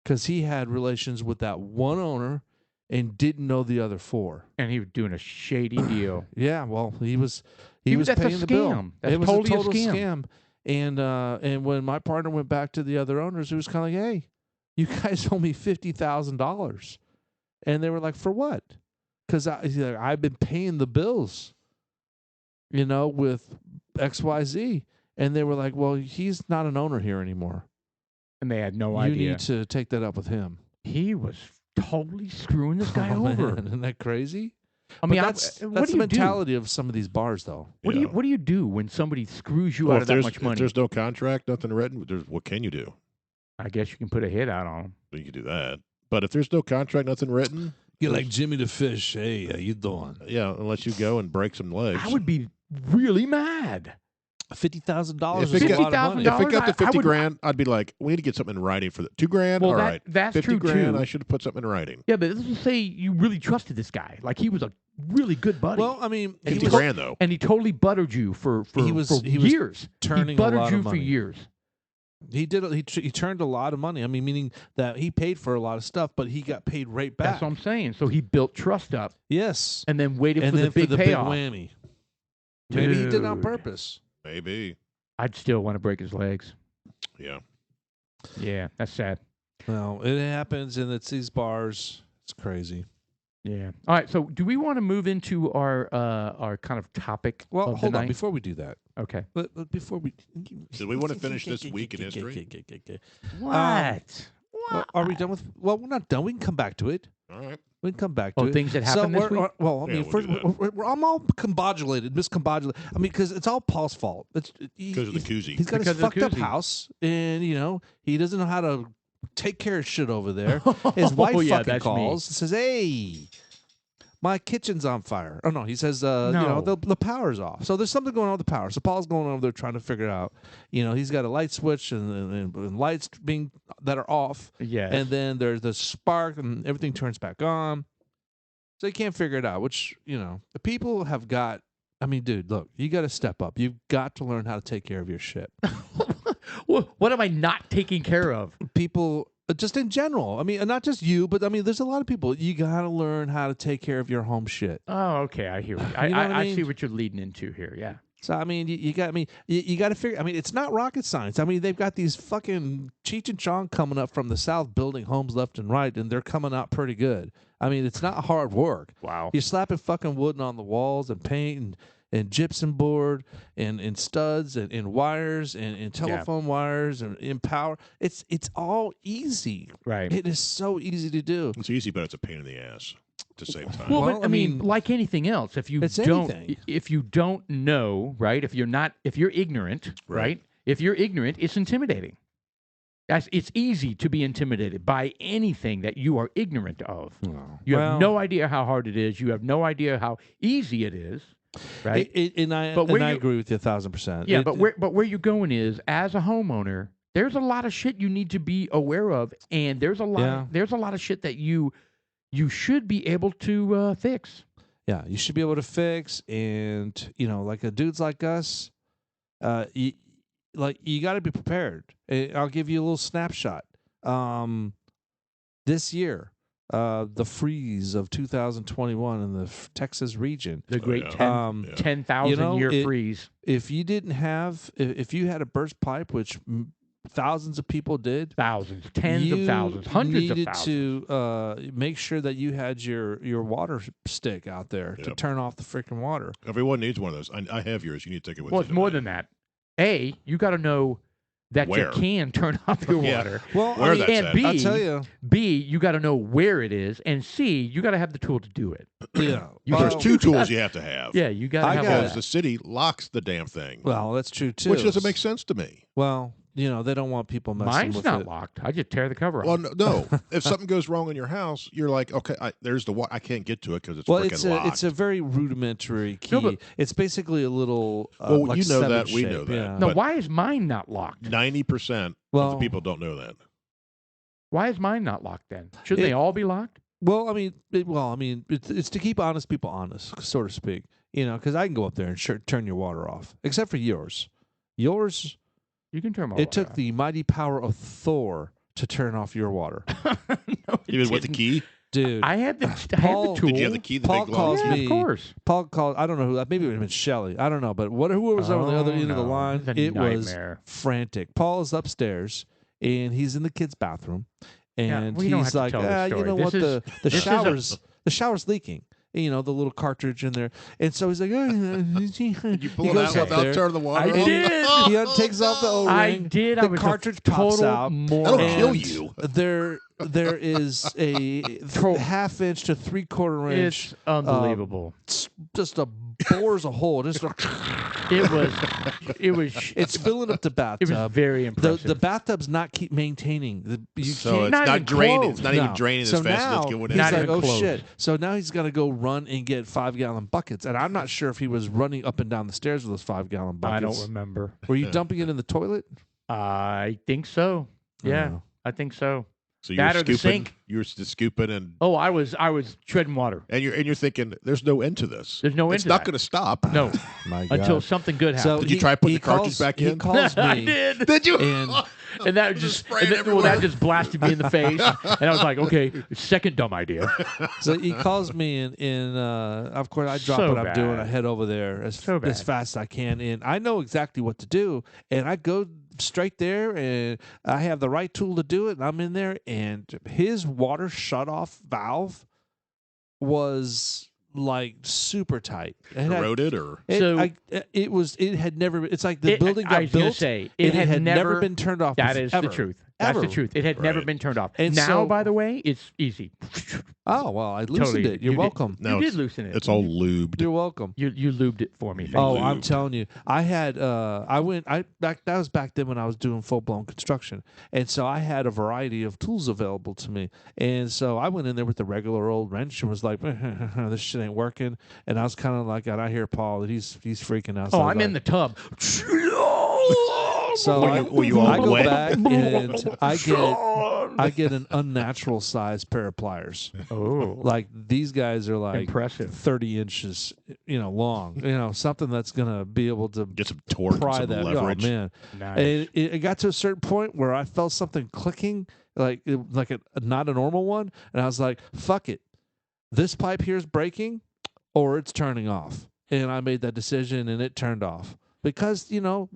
C: because he had relations with that one owner and didn't know the other 4.
B: and he was doing a shady deal.
C: Yeah, well, he was
B: That's
C: paying
B: a
C: the bill.
B: scam. That's
C: It was
B: totally
C: a total
B: scam.
C: And when my partner went back to the other owners, it was kind of like, "Hey, you guys owe me $50,000," and they were like, "For what?" Because I've been paying the bills, with XYZ, and they were like, "Well, he's not an owner here anymore.
B: And they had no
C: You
B: idea.
C: need to take that up with him."
B: He was totally screwing this guy
C: Oh,
B: over.
C: man, isn't that crazy?
B: I mean,
C: that's
B: what
C: the
B: do you
C: mentality of some of these bars, though.
B: do?
A: Yeah.
B: What do you do when somebody screws you
A: Well,
B: out of that much
A: if
B: money?
A: there's no contract, nothing written, what can you do?
B: I guess you can put a hit out on him.
A: You can do that. But if there's no contract, nothing written,
C: You're like Jimmy the Fish. Hey, how you doing?
A: yeah, unless you go and break some legs.
B: I would be really mad.
C: $50,000
A: If
C: is
A: it
C: a lot of money.
A: If it got to
B: I
A: 50
B: would-
A: grand, I'd be like, we need to get something in writing for that. $2,000?
B: Well,
A: All right.
B: that's
A: 50
B: true
A: grand,
B: too.
A: I should have put something in writing.
B: Yeah, but let's just say you really trusted this guy. Like he was a really good buddy.
C: Well, I mean,
B: And he
A: 50
B: was-
A: grand, though.
B: and he totally buttered you for
C: He was
B: years.
C: turning
B: he
C: a
B: buttered
C: lot
B: you
C: of
B: for
C: money.
B: years.
C: He did. He turned a lot of money. I mean, meaning that he paid for a lot of stuff, but he got paid right back.
B: That's what I'm saying. So he built trust up
C: Yes,
B: and then waited
C: and
B: for
C: then
B: the big
C: for the
B: payoff.
C: big whammy. Maybe he did it on
B: Dude.
C: purpose.
A: Maybe.
B: I'd still want to break his legs.
A: Yeah.
B: Yeah, that's sad.
C: No, it happens, and it's these bars. It's crazy.
B: Yeah. All right. So, do we want to move into our kind of topic?
C: Well,
B: of
C: hold
B: the
C: on.
B: night?
C: Before we do that,
B: Okay.
C: but before we,
A: Did we want to finish this week in history?
B: What?
C: Well, are we done with? Well, we're not done. We can come back to it.
A: All right.
C: We can come back to it.
B: Things that happened this week.
C: Well, I
A: Yeah,
C: mean,
A: we'll
C: first,
A: do that.
C: I'm all miscombobulated. I mean, because it's all Paul's fault. It's
A: Because of the koozie.
C: He's got
B: Because
C: his
B: of the
C: fucked up
B: koozie.
C: house, and he doesn't know how to take care of shit over there. His wife
B: yeah,
C: fucking
B: that's me.
C: calls and says, "Hey, my kitchen's on fire." Oh no, he says,
B: No.
C: the power's off. So there's something going on with the power. So Paul's going over there trying to figure it out. He's got a light switch and lights that are off.
B: Yes.
C: And then there's the spark and everything turns back on. So you can't figure it out, which, the people have got. I mean, dude, look, you got to step up. You've got to learn how to take care of your shit.
B: What am I not taking care of?
C: People, just in general. I mean, and not just you, but I mean, there's a lot of people. You got to learn how to take care of your home shit.
B: Oh, okay. I hear. I
C: know what I
B: I
C: mean?
B: see what you're leading into here. Yeah.
C: So I mean, you got. I mean, you got to figure. I mean, it's not rocket science. I mean, they've got these fucking Cheech and Chong coming up from the south, building homes left and right, and they're coming out pretty good. I mean, it's not hard work.
B: Wow.
C: You're slapping fucking wood on the walls and paint and gypsum board and studs and wires and telephone wires and power. It's all easy.
B: Right.
C: It is so easy to do.
A: It's easy, but it's a pain in the ass to save time.
B: Well,
C: Well,
B: but
C: I
B: I mean,
C: mean,
B: like anything else, if you
C: it's
B: don't,
C: anything.
B: if you don't know, right? If you're ignorant,
A: Right.
B: right? If you're ignorant, it's intimidating. It's easy to be intimidated by anything that you are ignorant of.
C: Well,
B: You have no idea how hard it is. You have no idea how easy it is, right?
C: And I agree with you 1,000%.
B: Yeah, but where you're going is, as a homeowner, there's a lot of shit you need to be aware of, and there's a lot of shit that you should be able to fix.
C: Yeah, you should be able to fix, and like a dudes like us, you got to be prepared. I'll give you a little snapshot. This year, the freeze of 2021 in the Texas region,
B: the great 10,000 year freeze.
C: If you didn't have, if you had a burst pipe, which thousands of people did,
B: tens of thousands, hundreds of thousands,
C: to make sure that you had your water stick out there to turn off the freaking water.
A: Everyone needs one of those. I have yours. You need to take it with you.
B: Well, it's more than that. A, you got to know that you can turn off your water.
C: Well,
A: where that's
B: and
A: at.
B: B,
C: I'll tell you.
B: B, you got to know where it is, and C, you got to have the tool to do it.
C: Yeah,
A: there's two tools you have to have.
B: Yeah, you got to have
A: because the city locks the damn thing.
C: Well, that's true too.
A: Which doesn't make sense to me.
C: Well, they don't want people messing with it.
B: Mine's not locked. I just tear the cover off.
A: Well, no. If something goes wrong in your house, you're like, okay, there's the I can't get to it because it's freaking locked.
C: It's a very rudimentary key.
B: No, but,
C: it's basically a little.
A: Well,
C: like
A: you know that.
C: shape.
A: We know that.
C: Yeah.
B: No, why is mine not locked?
A: 90% of the people don't know that.
B: Why is mine not locked then? Shouldn't they all be locked?
C: Well, I mean, it's to keep honest people honest, so to speak. Because I can go up there and turn your water off, except for yours. Yours.
B: You can turn my
C: It took the mighty power of Thor to turn off your water.
B: No,
A: even with the key?
C: Dude.
B: I had the tool.
A: Did you have the key? The
C: Paul
A: big
C: calls me.
B: Of course.
C: Paul called, I don't know who, maybe it would have been Shelley. I don't know. But whoever was on the other end of the line, it was frantic. Paul is upstairs, and he's in the kids' bathroom. And he's like, you know what? The shower's leaking. The little cartridge in there. And so he's like,
A: you pull it out without turning the water
B: off? I did.
C: He takes off the O-ring.
B: I did.
C: The cartridge pops out.
A: That'll kill you.
C: There is a half-inch to three-quarter inch.
B: It's unbelievable.
C: Just bores a hole. Just It's filling up the bathtub.
B: It was very impressive.
C: The bathtub's not keep maintaining.
A: It's not draining. It's not even draining as fast as it's going in.
C: He's like, oh shit! So now he's got to go run and get 5-gallon buckets. And I'm not sure if he was running up and down the stairs with those 5-gallon buckets.
B: I don't remember.
C: Were you dumping it in the toilet?
B: I think so. Yeah, I think so.
A: So you're scooping. You're scooping and.
B: Oh, I was treading water.
A: And you're thinking, there's no end to this.
B: There's no end.
A: It's not going to stop.
B: No,
C: my God.
B: Until something good happens.
A: So did you try putting the cartridge back in?
C: He calls me.
B: I did.
A: Did you?
B: And that that just blasted me in the face, and I was like, okay, second dumb idea.
C: So he calls me, and of course I drop what I'm doing. I head over there as fast as I can, and I know exactly what to do, and I go straight there, and I have the right tool to do it, and I'm in there, and his water shut-off valve was like super tight.
A: Corroded
C: it had never. It's like the building got built.
B: It had
C: never been turned off.
B: That is
C: ever.
B: the truth. That's the truth. It had never been turned off.
C: And
B: now, by the way, it's easy.
C: Oh well, I loosened it. You're welcome.
B: You did loosen it.
A: It's all lubed.
C: You're welcome.
B: You lubed it for me.
C: I'm telling you, I had that was back then when I was doing full blown construction, and so I had a variety of tools available to me, and so I went in there with the regular old wrench and was like, this shit ain't working, and I was kind of like, and I hear Paul that he's freaking out.
B: So I'm in the tub.
C: So I go back and I get an unnatural sized pair of pliers.
B: Oh,
C: like these guys are like
B: impressive,
C: 30 inches, long. Something that's gonna be able to
A: get some torque,
C: pry
A: some
C: that.
A: leverage.
C: Oh man,
B: nice.
C: And it got to a certain point where I felt something clicking, like not a normal one, and I was like, "Fuck it, this pipe here is breaking, or it's turning off." And I made that decision, and it turned off. Because, how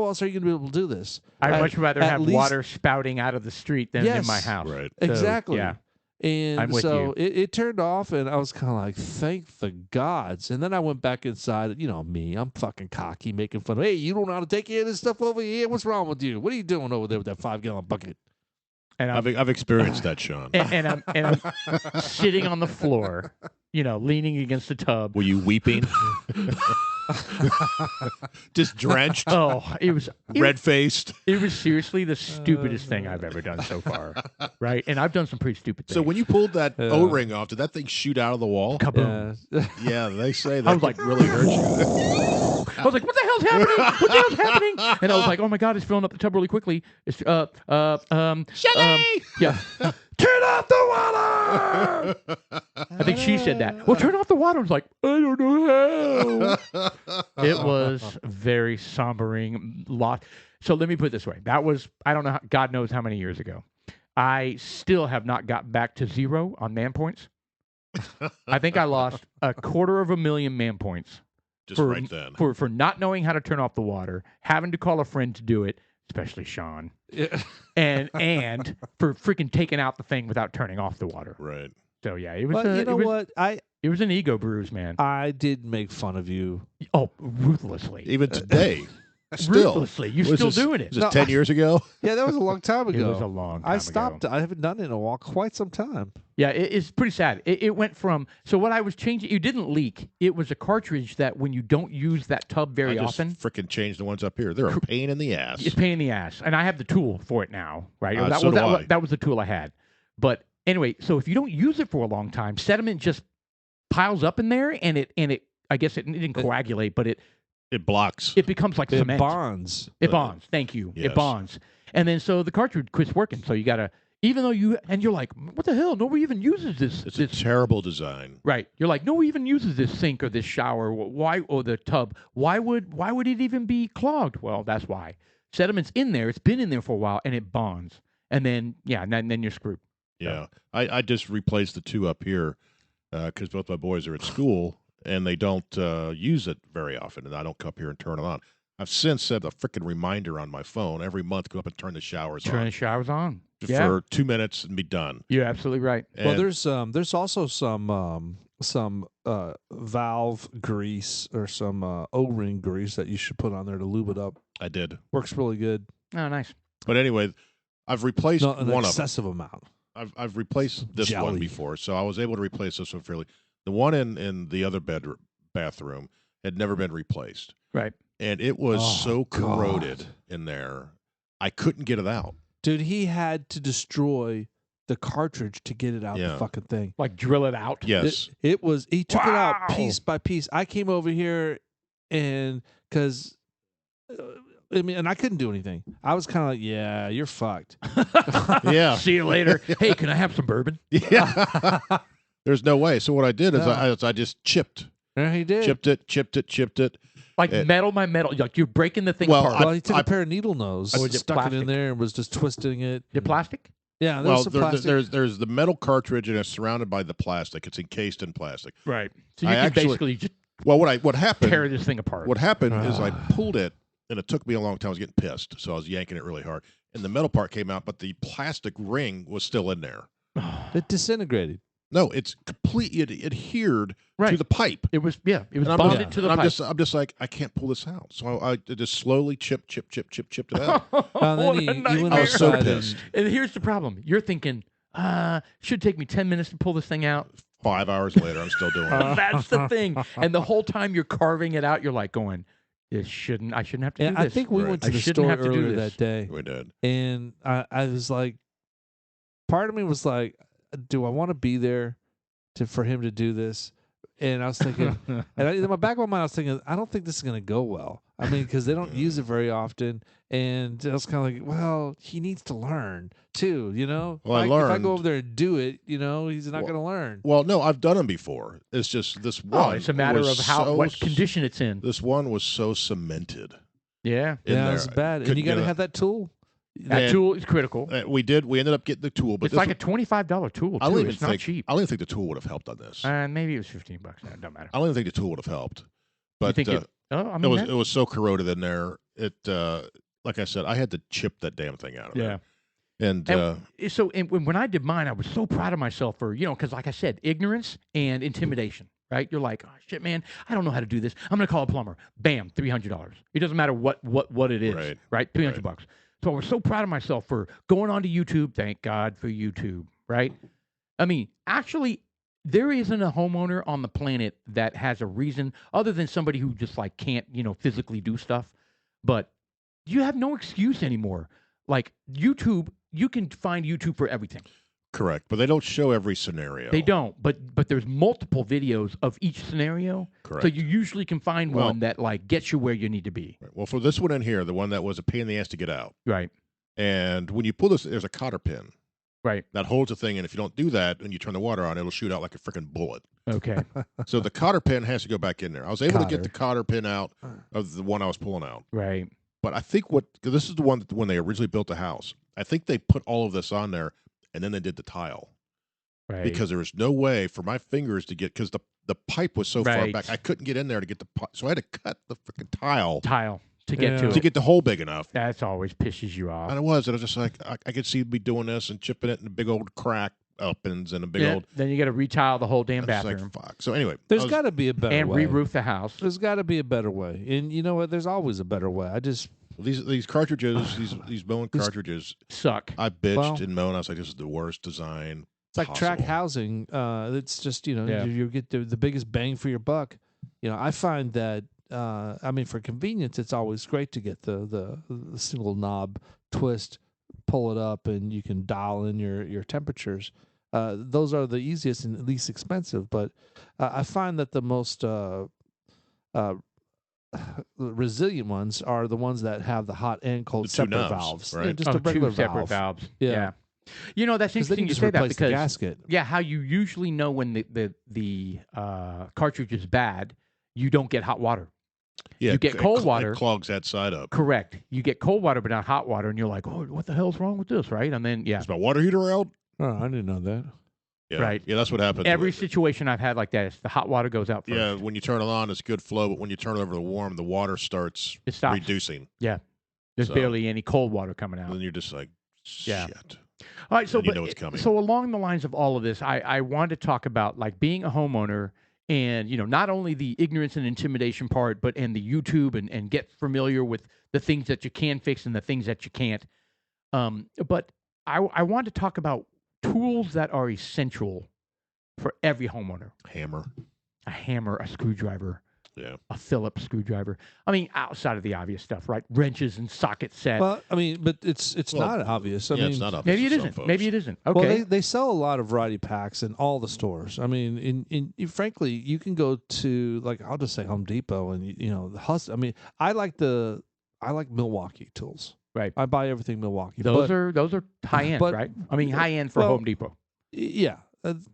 C: else are you going to be able to do this?
B: I'd much rather have water spouting out of the street than in my house.
A: Right.
B: So,
C: exactly.
B: Yeah.
C: And
B: I'm with
C: so
B: you.
C: It turned off, and I was kind of like, thank the gods. And then I went back inside. Me, I'm fucking cocky, making fun of, hey, you don't know how to take care of this stuff over here? What's wrong with you? What are you doing over there with that 5-gallon bucket?
A: And I've experienced that, Sean.
B: And I'm sitting on the floor, leaning against the tub.
A: Were you weeping? Just drenched,
B: Oh, it was
A: red-faced.
B: It was seriously the stupidest thing I've ever done so far, right? And I've done some pretty stupid things.
A: So when you pulled that O-ring off, did that thing shoot out of the wall?
B: Kaboom!
A: Yeah, they say that
B: I was
A: could
B: like,
A: really hurt you.
B: I was like, "What the hell's happening? What the hell's happening?" And I was like, "Oh my god, it's filling up the tub really quickly." It's
A: Shelly!
B: yeah. Turn off the water. I think she said that. Well, turn off the water. I was like, I don't know how. It was very sombering lot. So let me put it this way. That was, I don't know, God knows how many years ago. I still have not gotten back to 0 on man points. I think I lost 250,000 man points.
A: Just right then.
B: For not knowing how to turn off the water, having to call a friend to do it, especially Sean.
C: Yeah.
B: and for freaking taking out the thing without turning off the water.
A: Right.
B: So yeah, it was.
C: But you know what?
B: It was an ego bruise, man.
C: I did make fun of you.
B: Oh, ruthlessly.
A: Even today. Still.
B: Ruthlessly. You're still doing it.
A: Was this 10 years ago?
C: Yeah, that was a long time ago.
B: It was a long time
C: I stopped.
B: ago.
C: I haven't done it in quite some time.
B: Yeah, it's pretty sad. It went from, so what I was changing, it didn't leak. It was a cartridge that when you don't use that tub very often.
A: Freaking changed the ones up here. They're a pain in the ass.
B: It's a pain in the ass. And I have the tool for it now, right? That was the tool I had. But anyway, so if you don't use it for a long time, sediment just piles up in there and it I guess it didn't coagulate, but it
A: blocks.
B: It becomes like cement.
C: It bonds.
B: It bonds. Thank you.
A: Yes.
B: It bonds. And then so the cartridge quits working. So you got to, even though you're like, what the hell? Nobody even uses this.
A: It's a terrible design.
B: Right. You're like, nobody even uses this sink or this shower. Why, or the tub? Why would it even be clogged? Well, that's why. Sediment's in there. It's been in there for a while and it bonds. And then, and then you're screwed.
A: Yeah. I just replaced the two up here because both my boys are at school and they don't use it very often, and I don't come up here and turn it on. I've since set a freaking reminder on my phone every month, go up and turn the showers on.
B: Turn the showers on.
A: For 2 minutes and be done.
B: You're absolutely right.
A: And
C: well, there's also some valve grease or some O-ring grease that you should put on there to lube it up.
A: I did.
C: Works really good.
B: Oh, nice.
A: But anyway, I've replaced
C: Not an
A: one
C: excessive
A: of
C: amount.
A: I've replaced this one before, so I was able to replace this one fairly. The one in the other bathroom had never been replaced.
B: Right.
A: And it was so corroded in there, I couldn't get it out.
C: Dude, he had to destroy the cartridge to get it out the fucking thing.
B: Like drill it out?
A: Yes.
C: It was, he took it out piece by piece. I came over here and, because, and I couldn't do anything. I was kind of like, yeah, you're fucked.
A: Yeah.
B: See you later. Hey, can I have some bourbon?
A: Yeah. There's no way. So what I did is I just chipped.
C: Yeah, he did.
A: Chipped it.
B: Like metal by metal. Like you're breaking the thing apart.
C: Well, he took a pair of needle nose, stuck it in there, and was just twisting it.
B: The plastic?
C: Yeah, there's plastic.
A: There's the metal cartridge, and it's surrounded by the plastic. It's encased in plastic.
B: Right. So you can basically just
A: what happened?
B: Tear this thing apart.
A: What happened is I pulled it, and it took me a long time. I was getting pissed, so I was yanking it really hard, and the metal part came out, but the plastic ring was still in there.
C: It disintegrated.
A: No, it's completely adhered to the pipe.
B: It was bonded to the pipe.
A: I'm just like, I can't pull this out. So I just slowly chipped it out.
B: I
A: was so pissed.
B: And here's the problem. You're thinking, should take me 10 minutes to pull this thing out.
A: 5 hours later, I'm still doing it.
B: That's the thing. And the whole time you're carving it out, you're like going, I shouldn't have to do this.
C: I think we went to the store earlier that day.
A: We did.
C: And I was like, part of me was like, do I want to be there for him to do this? And I was thinking, in my back of my mind, I was thinking, I don't think this is going to go well. I mean, because they don't use it very often. And I was kind of like, well, he needs to learn too, you know?
A: Well,
C: if I go over there and do it, you know, he's not going to learn.
A: Well, no, I've done them before. It's just this one.
B: It's a matter of what condition it's in.
A: This one was so cemented.
B: Yeah.
C: Yeah, it's bad. And you got to have that tool.
B: That tool is critical.
A: We ended up getting the tool, but
B: it's like a $25 tool too. It's not cheap.
A: I don't even think the tool would have helped on this.
B: Maybe it was $15. It don't matter.
A: I don't even think the tool would have helped. But
B: you think
A: it was so corroded in there. It like I said, I had to chip that damn thing out of there. And
B: so when I did mine, I was so proud of myself for, because like I said, ignorance and intimidation. Right? You're like, oh shit, man, I don't know how to do this. I'm gonna call a plumber. Bam, $300. It doesn't matter what it is. Right? $300. So I was so proud of myself for going onto YouTube. Thank God for YouTube, right? I mean, actually there isn't a homeowner on the planet that has a reason other than somebody who just like can't, physically do stuff. But you have no excuse anymore. Like YouTube, you can find YouTube for everything.
A: Correct, but they don't show every scenario.
B: They don't, but there's multiple videos of each scenario.
A: Correct.
B: So you usually can find one that like gets you where you need to be.
A: Right. Well, for this one in here, the one that was a pain in the ass to get out.
B: Right.
A: And when you pull this, there's a cotter pin.
B: Right.
A: That holds the thing, and if you don't do that, and you turn the water on, it'll shoot out like a freaking bullet.
B: Okay.
A: So the cotter pin has to go back in there. I was able to get the cotter pin out of the one I was pulling out.
B: Right.
A: But I think this is the one that when they originally built the house, I think they put all of this on there, and then they did the tile.
B: Right.
A: Because there was no way for my fingers to get, because the pipe was so far
B: Right.
A: back, I couldn't get in there to get the pipe. So I had to cut the freaking tile
B: to get to
A: to
B: it.
A: get the hole big enough.
B: That's always pisses you off.
A: And it was just like, I could see me doing this and chipping it in a big old crack opens and a big old.
B: Then you got to retile the whole damn
A: It's
B: bathroom.
A: like, fuck. So anyway.
C: There's got to be a better
B: and
C: way.
B: re-roof the house.
C: There's got to be a better way. And you know what? There's always a better way.
A: These cartridges, these Moen cartridges
B: suck.
A: I bitched and moaned. I was like, this is the worst design.
C: It's like
A: possible.
C: track housing. It's just,
B: Yeah.
C: you get the biggest bang for your buck. I find that, for convenience, it's always great to get the single knob twist, pull it up, and you can dial in your temperatures. Those are the easiest and least expensive. But I find that the most resilient ones are the ones that have the hot and cold separate
A: knobs,
C: valves.
A: right?
C: Yeah, just a regular
B: two separate
C: valve.
B: valves.
C: Yeah.
B: That's
C: Because then
B: interesting
C: you
B: you
C: just
B: say that
C: replace the
B: because
C: gasket.
B: how you usually know when the cartridge is bad, you don't get hot water.
A: Yeah,
B: You get cold water.
A: It clogs that side up.
B: Correct. You get cold water, but not hot water, and you're like, oh, what the hell's wrong with this, right? And then
A: Is my water heater out?
C: Oh, I didn't know that.
A: Yeah.
B: Right.
A: Yeah, that's what happened.
B: Every situation I've had like that is the hot water goes out first.
A: Yeah, when you turn it on, it's good flow, but when you turn it over to warm, the water starts
B: It stops.
A: reducing.
B: Yeah. There's
A: So-
B: barely any cold water coming out.
A: And then you're just like,
B: Yeah.
A: shit.
B: All right, so
A: And you know it's coming.
B: So along the lines of all of this, I want to talk about like being a homeowner and not only the ignorance and intimidation part, but and the YouTube and get familiar with the things that you can fix and the things that you can't. But I want to talk about tools that are essential for every homeowner.
A: Hammer.
B: A hammer, a screwdriver,
A: Yeah.
B: a Phillips screwdriver. I mean, outside of the obvious stuff, right? Wrenches and socket set.
C: Well, but it's
A: Well,
C: not obvious.
A: It's not obvious.
B: Maybe it
A: to some
B: isn't.
A: folks.
B: Maybe it isn't. Okay.
C: Well, they sell a lot of variety packs in all the stores. I mean, frankly, you can go to like I'll just say Home Depot and the Hus. I mean, I like Milwaukee tools.
B: Right.
C: I buy everything Milwaukee.
B: Those are high end,
C: but-
B: right? I mean, high end for
C: well,
B: Home Depot.
C: Yeah.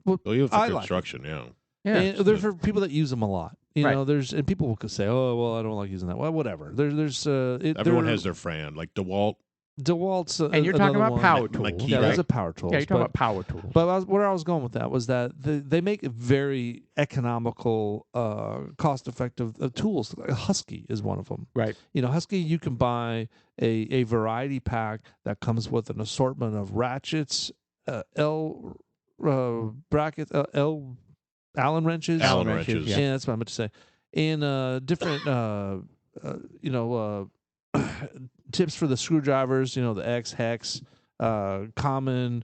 A: Well, even for
C: I like
A: construction, yeah.
B: Yeah.
C: And they're for people that use them a lot.
B: Right.
C: And people could say, "Oh, well, I don't like using that." Well, whatever.
A: Everyone has their brand. Like DeWalt.
C: DeWalt's.
B: And you're talking about power tools,
A: Makita.
C: Yeah,
B: right?
C: those are power tools.
B: Yeah, you're talking
C: but-
B: about power tools.
C: But where I was going with that was that they make very economical, cost-effective tools. Husky is one of them.
B: Right.
C: Husky, you can buy a variety pack that comes with an assortment of ratchets, L brackets, L Allen wrenches.
A: Allen wrenches.
B: yeah.
C: Yeah, that's what I meant to say. And different, tips for the screwdrivers. The X, Hex, Common,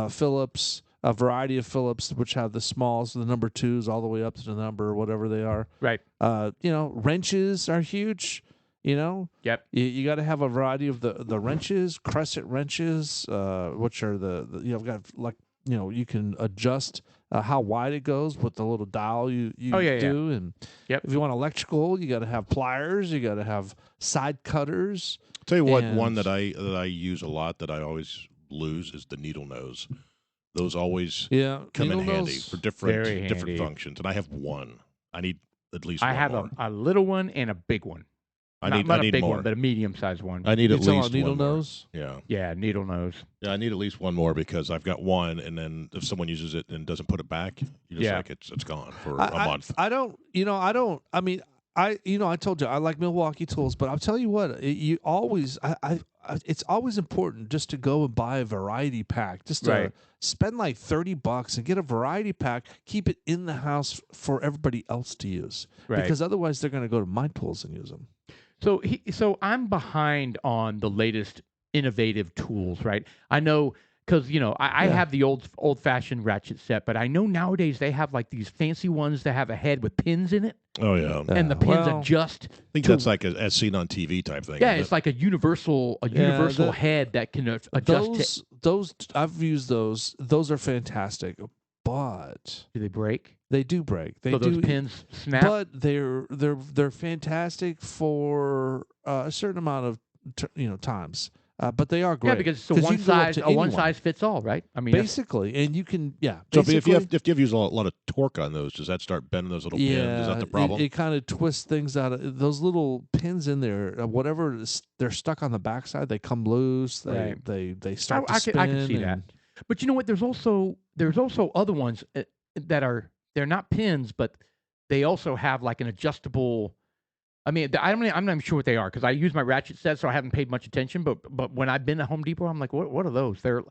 C: Phillips, a variety of Phillips, which have the smalls, the number 2s, all the way up to the number whatever they are.
B: Right.
C: Wrenches are huge.
B: Yep.
C: You got to have a variety of the wrenches, crescent wrenches, which are got like you can adjust how wide it goes with the little dial you do, and
B: Yep.
C: if you want electrical, you got to have pliers, you got to have side cutters.
A: Tell you what,
C: And-
A: one that I use a lot that I always lose is the needle nose. Those always
C: Yeah,
A: come in
C: needle
A: handy
C: nose.
A: for
B: Very
A: different
B: handy.
A: functions, and I have one. I need at least.
B: I
A: one
B: have
A: more.
B: a little one and a big one.
A: I
B: not
A: need
B: a big
A: more.
B: one, but a medium sized one.
A: I need
C: You
A: at
C: talking
A: least
C: about needle
A: one more.
C: nose?
A: Yeah,
B: Yeah, needle nose.
A: yeah. I need at least one more because I've got one, and then if someone uses it and doesn't put it back, you just
B: Yeah.
A: like it's gone for a month.
C: I don't. I mean, I told you I like Milwaukee tools, but I'll tell you what, it's always important just to go and buy a variety pack, just to
B: Right.
C: spend like $30 and get a variety pack, keep it in the house for everybody else to use,
B: Right.
C: because otherwise they're going to go to my tools and use them.
B: So I'm behind on the latest innovative tools, right? I know because I
C: Yeah.
B: have the old fashioned ratchet set, but I know nowadays they have like these fancy ones that have a head with pins in it,
A: Oh yeah.
B: and the pins adjust.
A: I think that's like as seen on TV type thing.
B: Yeah,
A: isn't
B: it's like a universal head that can adjust.
C: Those I've used those. Those are fantastic, but
B: Do they break?
C: they do break. They
B: So
C: do,
B: those pins snap.
C: but they're fantastic for a certain amount of times. But they are great.
B: Yeah, because it's a
C: you
B: one
C: can go up
B: size
C: to
B: one
C: anyone,
B: size fits all, right? I mean,
C: basically, and you can
A: So if
C: basically,
A: you have used a lot of torque on those, does that start bending those little pins? Is that the problem?
C: It kind of twists things out of those little pins in there. Whatever they're stuck on the backside, they come loose. They start to spin.
B: I can see that. But you know what? There's also other ones that they're not pins, but they also have like an adjustable. I mean, I'm not even sure what they are because I use my ratchet set, so I haven't paid much attention. But when I've been to Home Depot, I'm like, what are those? They're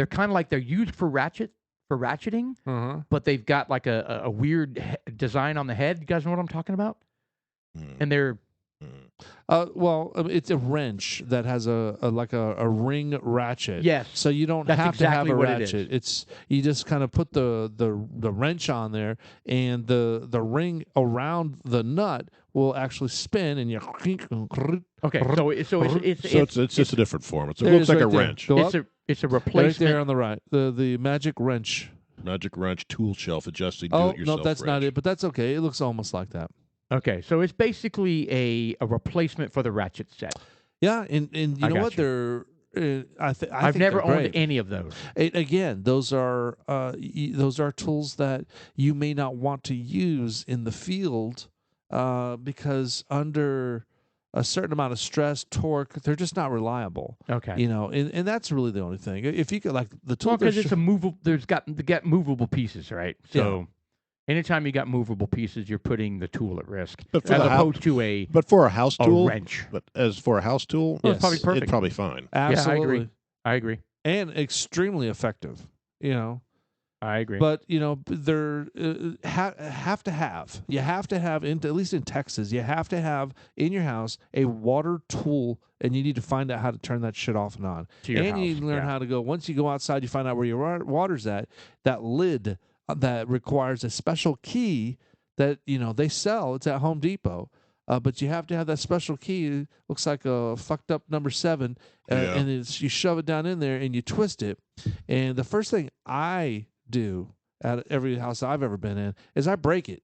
B: kind of like they're used for ratcheting, but they've got like a weird design on the head. You guys know what I'm talking about? And they're
C: it's a wrench that has a ring ratchet.
B: Yes,
C: so you don't
B: that's
C: have
B: exactly
C: to have a
B: what
C: ratchet. It's you just kind of put the wrench on there, and the ring around the nut will actually spin, and you.
B: Okay, so
A: it's just a different form. It
C: There
A: looks like
C: right
A: a
C: there.
A: wrench.
C: Go
B: it's
C: up.
B: a
C: Right
B: replacement.
C: there on the right, the magic wrench.
A: Magic wrench tool shelf adjusting
C: Oh
A: do-it-yourself
C: no, that's
A: wrench.
C: not it, but that's okay. It looks almost like that.
B: Okay, so it's basically a replacement for the ratchet set.
C: Yeah, and you know what? They're
B: I've never owned any of those.
C: Again, those are tools that you may not want to use in the field because under a certain amount of stress, torque, they're just not reliable.
B: Okay,
C: and that's really the only thing. If you could like the tool,
B: because it's a movable. They got movable pieces, right? So. Anytime you got movable pieces, you're putting the tool at risk,
A: but for
B: as opposed to
A: but for a house tool,
B: wrench.
A: But as for a house tool,
B: It's probably perfect.
A: It's probably fine.
C: Absolutely,
B: yeah, I agree,
C: and extremely effective.
B: I agree.
C: But they're have to have. You have to have at least in Texas. You have to have in your house a water tool, and you need to find out how to turn that shit off and on.
B: To your
C: and you
B: house,
C: need to learn how to go. Once you go outside, you find out where your water's at. That lid that requires a special key that they sell. It's at Home Depot. But you have to have that special key. It looks like a fucked up number 7, and you shove it down in there and you twist it. And the first thing I do at every house I've ever been in is I break it.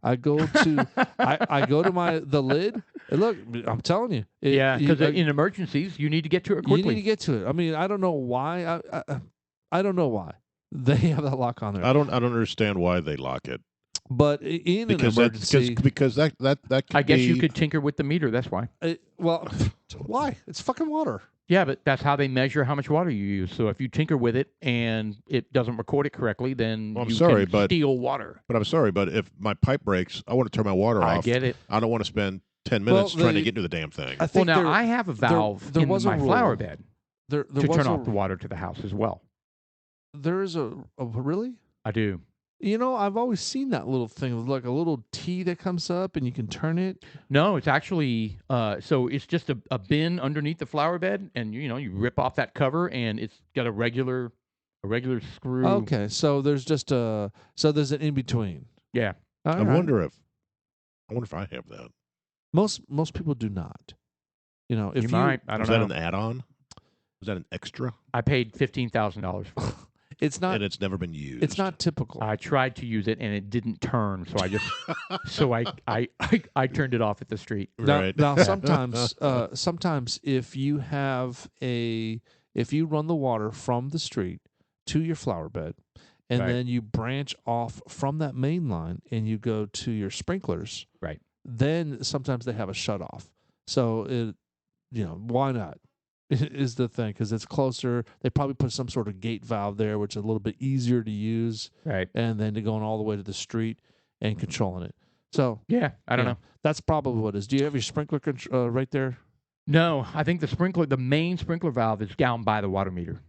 C: I go to I go to the lid. And look, I'm telling you.
B: Because in emergencies, you need to get to it quickly.
C: You need to get to it. I mean, I don't know why. I don't know why they have that lock on there.
A: I don't understand why they lock it.
C: But in an emergency,
A: because that could
B: I guess you could tinker with the meter. That's why.
C: Why? It's fucking water.
B: Yeah, but that's how they measure how much water you use. So if you tinker with it and it doesn't record it correctly, then you can steal water.
A: But I'm sorry, but if my pipe breaks, I want to turn my water off.
B: I get it.
A: I don't want to spend 10 minutes trying to get into the damn thing.
B: I have a valve in my flower bed
C: to
B: turn off the water to the house as well.
C: There is a really?
B: I do.
C: I've always seen that little thing with like a little T that comes up and you can turn it.
B: No, it's actually so it's just a bin underneath the flower bed, and you rip off that cover, and it's got a regular screw.
C: Okay, so there's just there's an in between.
B: Yeah,
A: I wonder if I have that.
C: Most people do not. If you
B: might, I don't know.
A: Is that an add-on? Is that an extra?
B: I paid $15,000 for it.
C: It's not,
A: and it's never been used.
C: It's not typical.
B: I tried to use it and it didn't turn, so I just I turned it off at the street.
A: Right.
C: Now sometimes if you run the water from the street to your flower bed, and then you branch off from that main line and you go to your sprinklers,
B: right?
C: Then sometimes they have a shut off. So why not? Is the thing, because it's closer. They probably put some sort of gate valve there, which is a little bit easier to use,
B: right? And
C: then to going all the way to the street and controlling it. So
B: yeah, I don't know.
C: That's probably what it is. Do you have your sprinkler right there?
B: No, I think the main sprinkler valve is down by the water meter.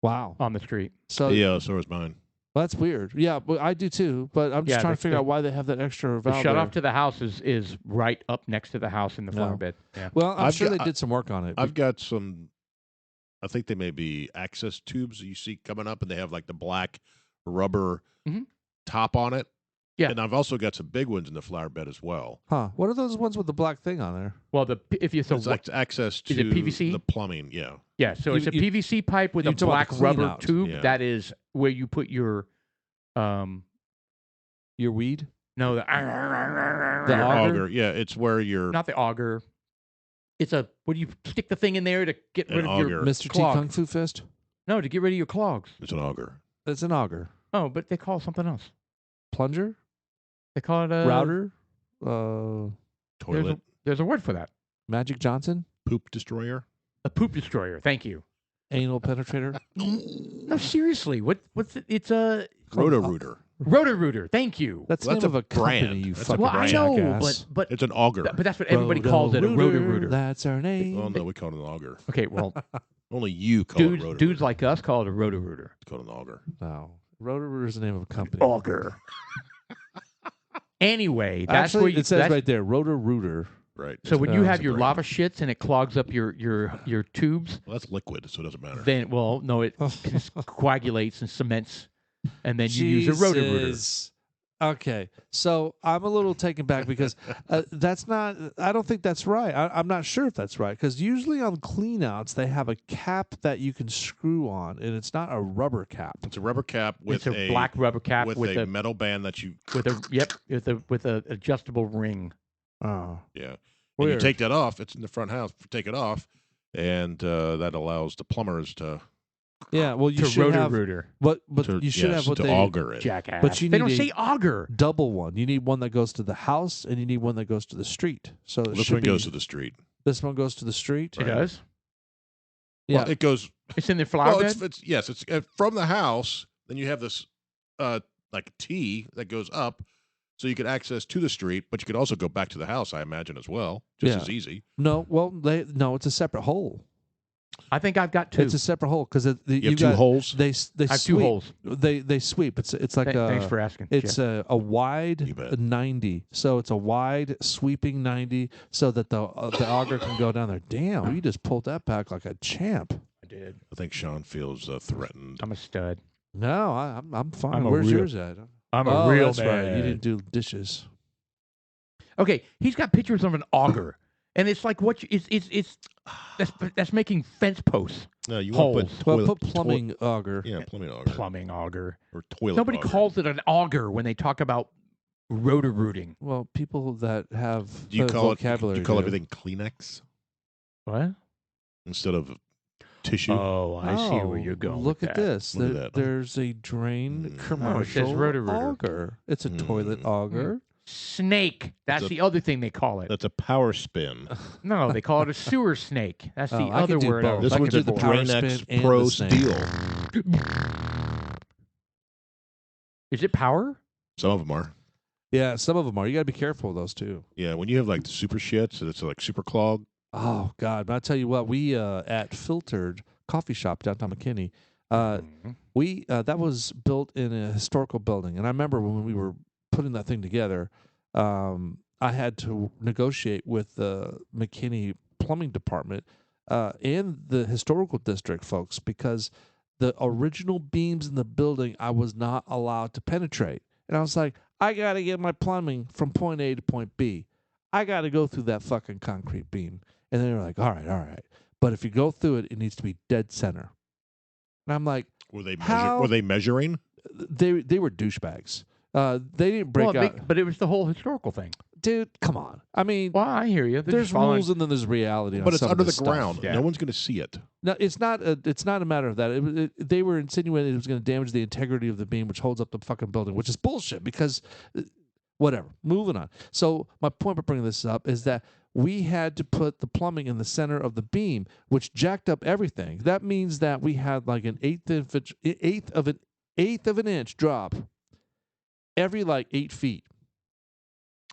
C: Wow,
B: on the street.
A: So is mine.
C: Well, that's weird. Yeah, but I do too. But I'm just trying to figure out why they have that extra valve.
B: The shut off to the house is right up next to the house in the flower bed. Yeah.
C: Well, I'm sure they did some work on it.
A: I've got some. I think they may be access tubes you see coming up, and they have like the black rubber top on it.
B: Yeah.
A: And I've also got some big ones in the flower bed as well.
C: Huh? What are those ones with the black thing on there?
B: Well, if you
A: It's like access to
B: is it PVC?
A: the plumbing. Yeah.
B: Yeah, so it's a PVC pipe with a
C: you're talking
B: black
C: about the
B: rubber
C: clean-out.
B: tube.
A: Yeah.
B: That is where you put your
C: Your weed?
B: no the
C: The auger?
A: Yeah, it's where you're
B: not the auger. It's a where do you stick the thing in there to get rid of
A: auger.
B: your
C: Mr. T
B: clog.
C: Kung Fu Fist?
B: No, to get rid of your clogs.
A: It's an auger.
C: It's an auger.
B: Oh, but they call it something else.
C: Plunger?
B: They call it a
C: Router?
A: Toilet
B: There's a word for that.
C: Magic Johnson?
A: poop destroyer.
B: A poop destroyer. Thank you.
C: Anal penetrator?
B: No, seriously. What's it? It's a
A: Roto-Rooter.
B: Roto-Rooter. Thank you.
C: That's the
A: Well,
C: name of a company,
A: brand.
C: you
A: That's a
C: fucking
B: well, I
A: brand.
B: know,
C: jackass.
B: but
A: It's an auger.
B: but that's what everybody calls it. A Roto-Rooter.
C: That's our name.
A: Well, no, we call it an auger.
B: Okay, well,
A: Only you call it Roto-Rooter.
B: dudes like us call it a Roto-Rooter.
A: It's called an auger.
C: No. Roto-Rooter is the name of a company.
B: Auger. Anyway, that's
C: Actually,
B: where you,
C: it says
B: that's-
C: right there, Roto-Rooter.
A: Right.
B: So when you
C: it's
B: have
A: a
B: your
A: brand.
B: lava shits and it clogs up your tubes,
A: Well, that's liquid, so it doesn't matter.
B: then no, it just coagulates and cements, and then you use a Roto-Rooter.
C: Jesus. Okay, so I'm a little taken back because that's not. I don't think that's right. I'm not sure if that's right because usually on cleanouts they have a cap that you can screw on, and it's not a rubber cap.
A: It's a rubber cap with
B: It's a black rubber cap
A: with a metal band that you
B: with a adjustable ring.
C: Oh,
A: yeah. And
C: weird.
A: you take that off. It's in the front house. Take it off, and that allows the plumbers to
C: Yeah, well, you
B: to
C: should have,
B: Roto-Rooter.
C: but
A: to,
C: you should
A: yes,
C: have what
A: to
C: they
A: auger it.
B: Jackass.
C: But you
B: they
C: need
B: don't
C: a-
B: say auger.
C: double one. You need one that goes to the house, and you need one that goes to the street. So it
A: This
C: should
A: one
C: be,
A: goes to the street.
C: this one goes to the street.
B: It does.
C: Yeah,
A: Well, it goes.
B: It's in the flower bed.
A: It's from the house. Then you have this like T that goes up, so you could access to the street, but you could also go back to the house. I imagine as well, just
C: Yeah.
A: as easy.
C: no, well, it's a separate hole.
B: I think I've got two.
C: It's a separate hole because
A: You
C: you
A: have two
C: got
A: holes.
C: they
B: I have
C: sweep.
B: two holes.
C: They sweep. It's like
B: Thanks for asking.
C: it's
B: Jeff.
C: a wide
A: You bet.
C: 90. So it's a wide sweeping 90 so that the auger can go down there. Damn, you just pulled that back like a champ.
B: I did.
A: I think Sean feels threatened.
B: I'm a stud.
C: No, I'm fine.
B: I'm a
C: Where's
B: real-
C: yours at?
B: I'm
C: Oh,
B: a real
C: that's
B: man.
C: right. You didn't do dishes.
B: Okay, he's got pictures of an auger, and it's like it's that's making fence posts.
A: No, you want to
B: Holes.
A: put
C: Well,
A: toilet,
C: put plumbing auger.
A: yeah, plumbing auger
B: Plumbing auger.
A: or toilet.
B: Nobody
A: auger.
B: calls it an auger when they talk about roto-rooting.
C: Well, people that have
A: Do you call it?
C: vocabulary.
A: Do you call
C: do.
A: everything Kleenex
B: What?
A: instead of tissue?
B: Oh, I see where you're going.
C: Look
B: with
C: at
B: that.
C: this.
A: Look at that.
C: There's a drain
A: Mm.
C: commercial
B: Oh, it says Roto-Rooter.
C: auger. It's a toilet
A: Mm.
C: auger.
B: Snake. That's
A: a-
B: the other thing they call it.
A: That's a power spin.
B: No, they call it a sewer snake. That's the
C: Oh, I
B: other
C: could do
B: word. I
C: both.
B: was
A: This
C: I
A: one's
C: could
A: a
C: do
B: looking
C: the
B: for.
C: power
A: Drainax
C: spin and
A: Pro
C: the snake.
A: Steel.
B: Is it power?
A: Some of them are.
C: Yeah, some of them are. You got to be careful of those too.
A: Yeah, when you have like the super shits, it's like super clog.
C: Oh God! But I tell you what, we at Filtered Coffee Shop downtown McKinney, we that was built in a historical building, and I remember when we were putting that thing together, I had to negotiate with the McKinney plumbing department and the historical district folks because the original beams in the building I was not allowed to penetrate, and I was like, I got to get my plumbing from point A to point B. I got to go through that fucking concrete beam. And they were like, all right. But if you go through it, it needs to be dead center. And I'm like,
A: Were they
C: How-
A: were they measuring?
C: they were douchebags. They didn't break out.
B: But it was the whole historical thing.
C: Dude, come on. I mean,
B: Well, I hear you. They're
C: there's
B: just following-
C: rules and then there's reality.
A: But
C: on
A: it's
C: some of
A: under the
C: this stuff.
A: ground.
B: Yeah.
A: No one's going to see it.
C: No, it's not a matter of that. They were insinuating it was going to damage the integrity of the beam, which holds up the fucking building, which is bullshit because whatever. Moving on. So my point by bringing this up is that we had to put the plumbing in the center of the beam, which jacked up everything. That means that we had like an eighth of an inch drop every like 8 feet.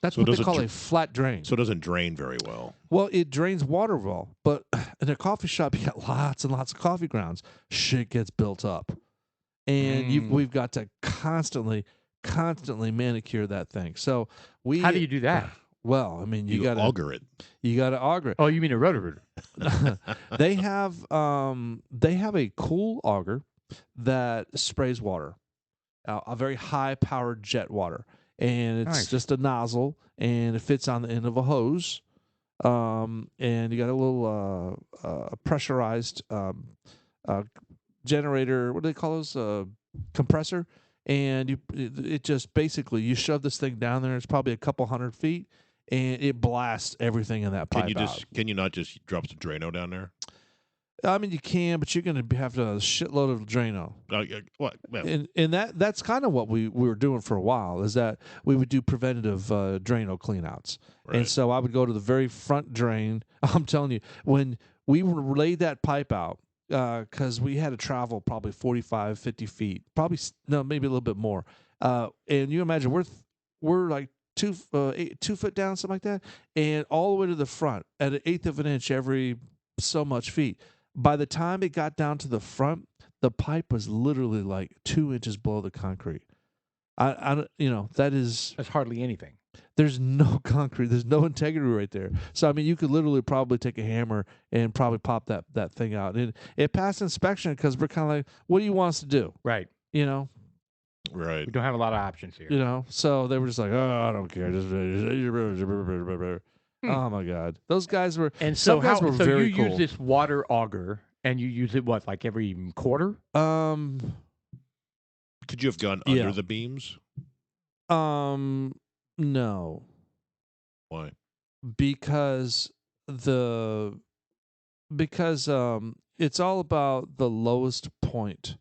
C: That's
A: So it
C: what they
A: doesn't
C: call
A: dr-
C: a flat drain.
A: So it doesn't drain very well.
C: Well, it drains water well, but in a coffee shop, you got lots and lots of coffee grounds. Shit gets built up, and we've got to constantly manicure that thing. So we.
B: How do you do that?
C: Well, I mean, you got to
A: auger it.
C: You got to auger it.
B: Oh, you mean a rotor?
C: They have a cool auger that sprays water, a very high powered jet water, and it's
B: Nice.
C: just a nozzle, and it fits on the end of a hose. And you got a little pressurized generator. What do they call those? Compressor. And it just basically you shove this thing down there. It's probably a couple 100 feet, and it blasts everything in that pipe out.
A: Can you not just drop some Drano down there?
C: I mean, you can, but you're going to have a shitload of Drano.
A: What? Well,
C: And that's kind of what we were doing for a while, is that we would do preventative Drano cleanouts.
A: right.
C: And so I would go to the very front drain. I'm telling you, when we laid that pipe out, because we had to travel probably 45, 50 feet, maybe a little bit more. And you imagine we're like 2 foot down, something like that, and all the way to the front at 1/8 of an inch every so much feet. By the time it got down to the front, the pipe was literally like 2 inches below the concrete.
B: That's hardly anything.
C: There's no concrete. There's no integrity right there. So, I mean, you could literally probably take a hammer and probably pop that thing out. And it passed inspection because we're kind of like, what do you want us to do?
B: Right.
C: You know?
A: Right.
B: We don't have a lot of options here.
C: You know? So they were just like, oh, I don't care. Oh, my God. Those guys were,
B: And
C: some guys were
B: so
C: very
B: you
C: cool.
B: use this water auger, and you use it, what, like every quarter?
A: Could you have gone under the beams?
C: No.
A: Why?
C: Because it's all about the lowest point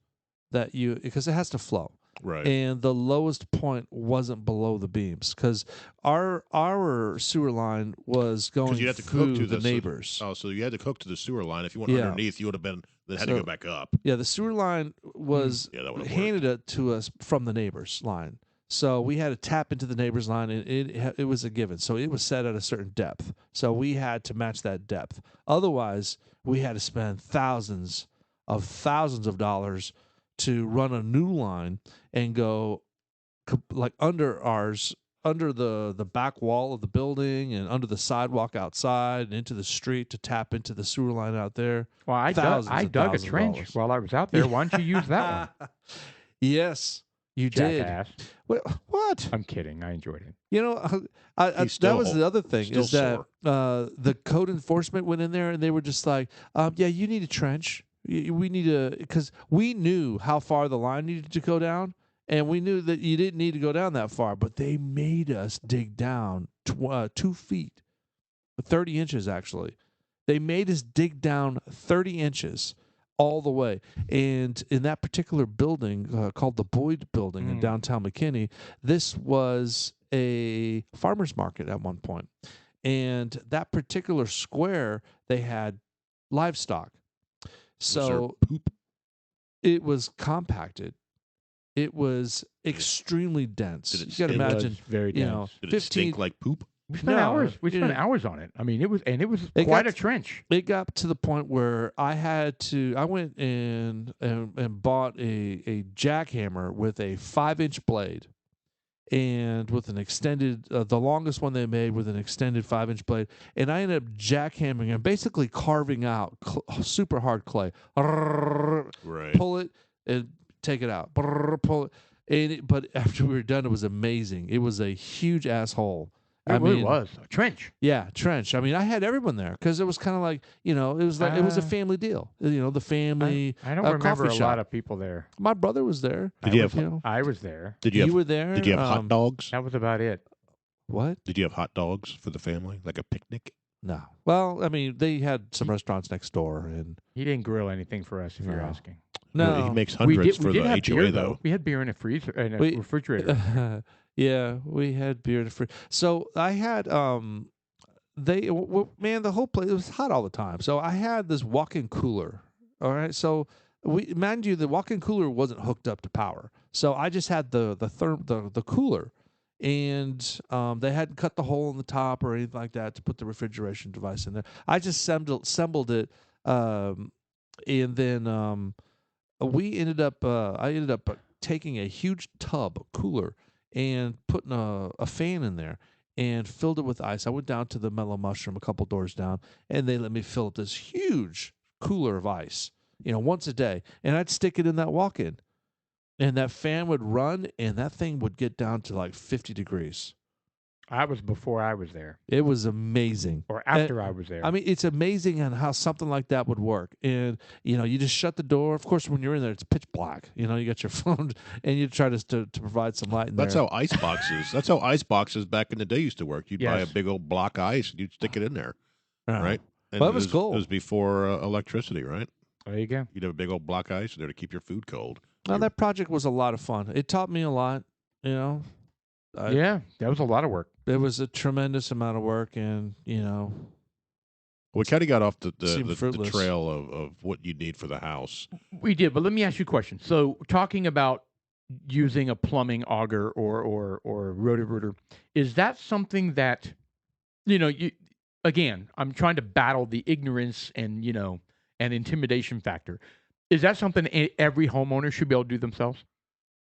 C: because it has to flow.
A: Right.
C: And the lowest point wasn't below the beams because our sewer line was going
A: you had to
C: through
A: cook to
C: the neighbors.
A: So you had to hook to the sewer line. If you went underneath, you would have had to go back up.
C: Yeah, the sewer line was handed it to us from the neighbor's line. So we had to tap into the neighbor's line, and it was a given. So it was set at a certain depth. So we had to match that depth. Otherwise, we had to spend thousands of dollars to run a new line and go like under the back wall of the building and under the sidewalk outside and into the street to tap into the sewer line out there.
B: Well, I dug a trench while I was out there. Why don't you use that one?
C: Yes. You
B: Jackass.
C: did. What?
B: I'm kidding. I enjoyed it.
C: You know, that was the other thing is that the code enforcement went in there and they were just like, yeah, you need a trench. We need because we knew how far the line needed to go down, and we knew that you didn't need to go down that far, but they made us dig down 2 feet, 30 inches actually. They made us dig down 30 inches all the way. And in that particular building called the Boyd Building in downtown McKinney, this was a farmer's market at one point. And that particular square, they had livestock. So it was compacted. It was extremely dense. You got to imagine,
B: very dense.
A: Did it stink like poop?
B: We spent hours. We spent hours on it. I mean, it was quite a trench.
C: It got to the point where I went in and bought a jackhammer with a 5-inch blade, and with an extended, the longest one they made with an extended 5-inch blade, and I ended up jackhammering and basically carving out super hard clay.
A: Right.
C: Pull it and take it out. Pull it. But after we were done, it was amazing. It was a huge asshole.
B: It really was a trench.
C: Yeah, trench. I mean, I had everyone there because it was kind of like, it was like it was a family deal. The family.
B: I don't remember a lot of people there.
C: My brother was there.
B: I was there.
C: You were there.
A: Did you have hot dogs?
B: That was about it.
C: What?
A: Did you have hot dogs for the family, like a picnic?
C: No. Well, I mean, they had some restaurants next door, and
B: he didn't grill anything for us. If you're asking.
C: No,
A: well, he makes hundreds for the HOA
B: beer,
A: though.
B: We had beer in a freezer and a refrigerator.
C: Yeah, we had beer in the fridge. So I had man, the whole place, it was hot all the time. So I had this walk-in cooler. All right, so mind you, the walk-in cooler wasn't hooked up to power. So I just had the cooler, and they hadn't cut the hole in the top or anything like that to put the refrigeration device in there. I just assembled it, and then I ended up taking a huge tub cooler and putting a fan in there and filled it with ice. I went down to the Mellow Mushroom a couple doors down, and they let me fill up this huge cooler of ice, once a day. And I'd stick it in that walk-in, and that fan would run, and that thing would get down to like 50 degrees.
B: I was before I was there.
C: It was amazing.
B: Or after I was there.
C: I mean, it's amazing on how something like that would work. And, you just shut the door. Of course, when you're in there, it's pitch black. You got your phone, and you try to provide some light in
A: That's
C: there.
A: how ice boxes. That's how ice boxes back in the day used to work. You'd buy a big old block of ice and you'd stick it in there, right? And
C: Well, it was cool.
A: It was before electricity, right?
B: There you go.
A: You'd have a big old block of ice there to keep your food cold.
C: Well, that project was a lot of fun. It taught me a lot.
B: Yeah, that was a lot of work.
C: It was a tremendous amount of work, and
A: we kind of got off the
C: fruitless.
A: trail of what you need for the house.
B: We did, but let me ask you a question. So, talking about using a plumbing auger or roto-rooter, is that something that you again? I'm trying to battle the ignorance and and intimidation factor. Is that something every homeowner should be able to do themselves?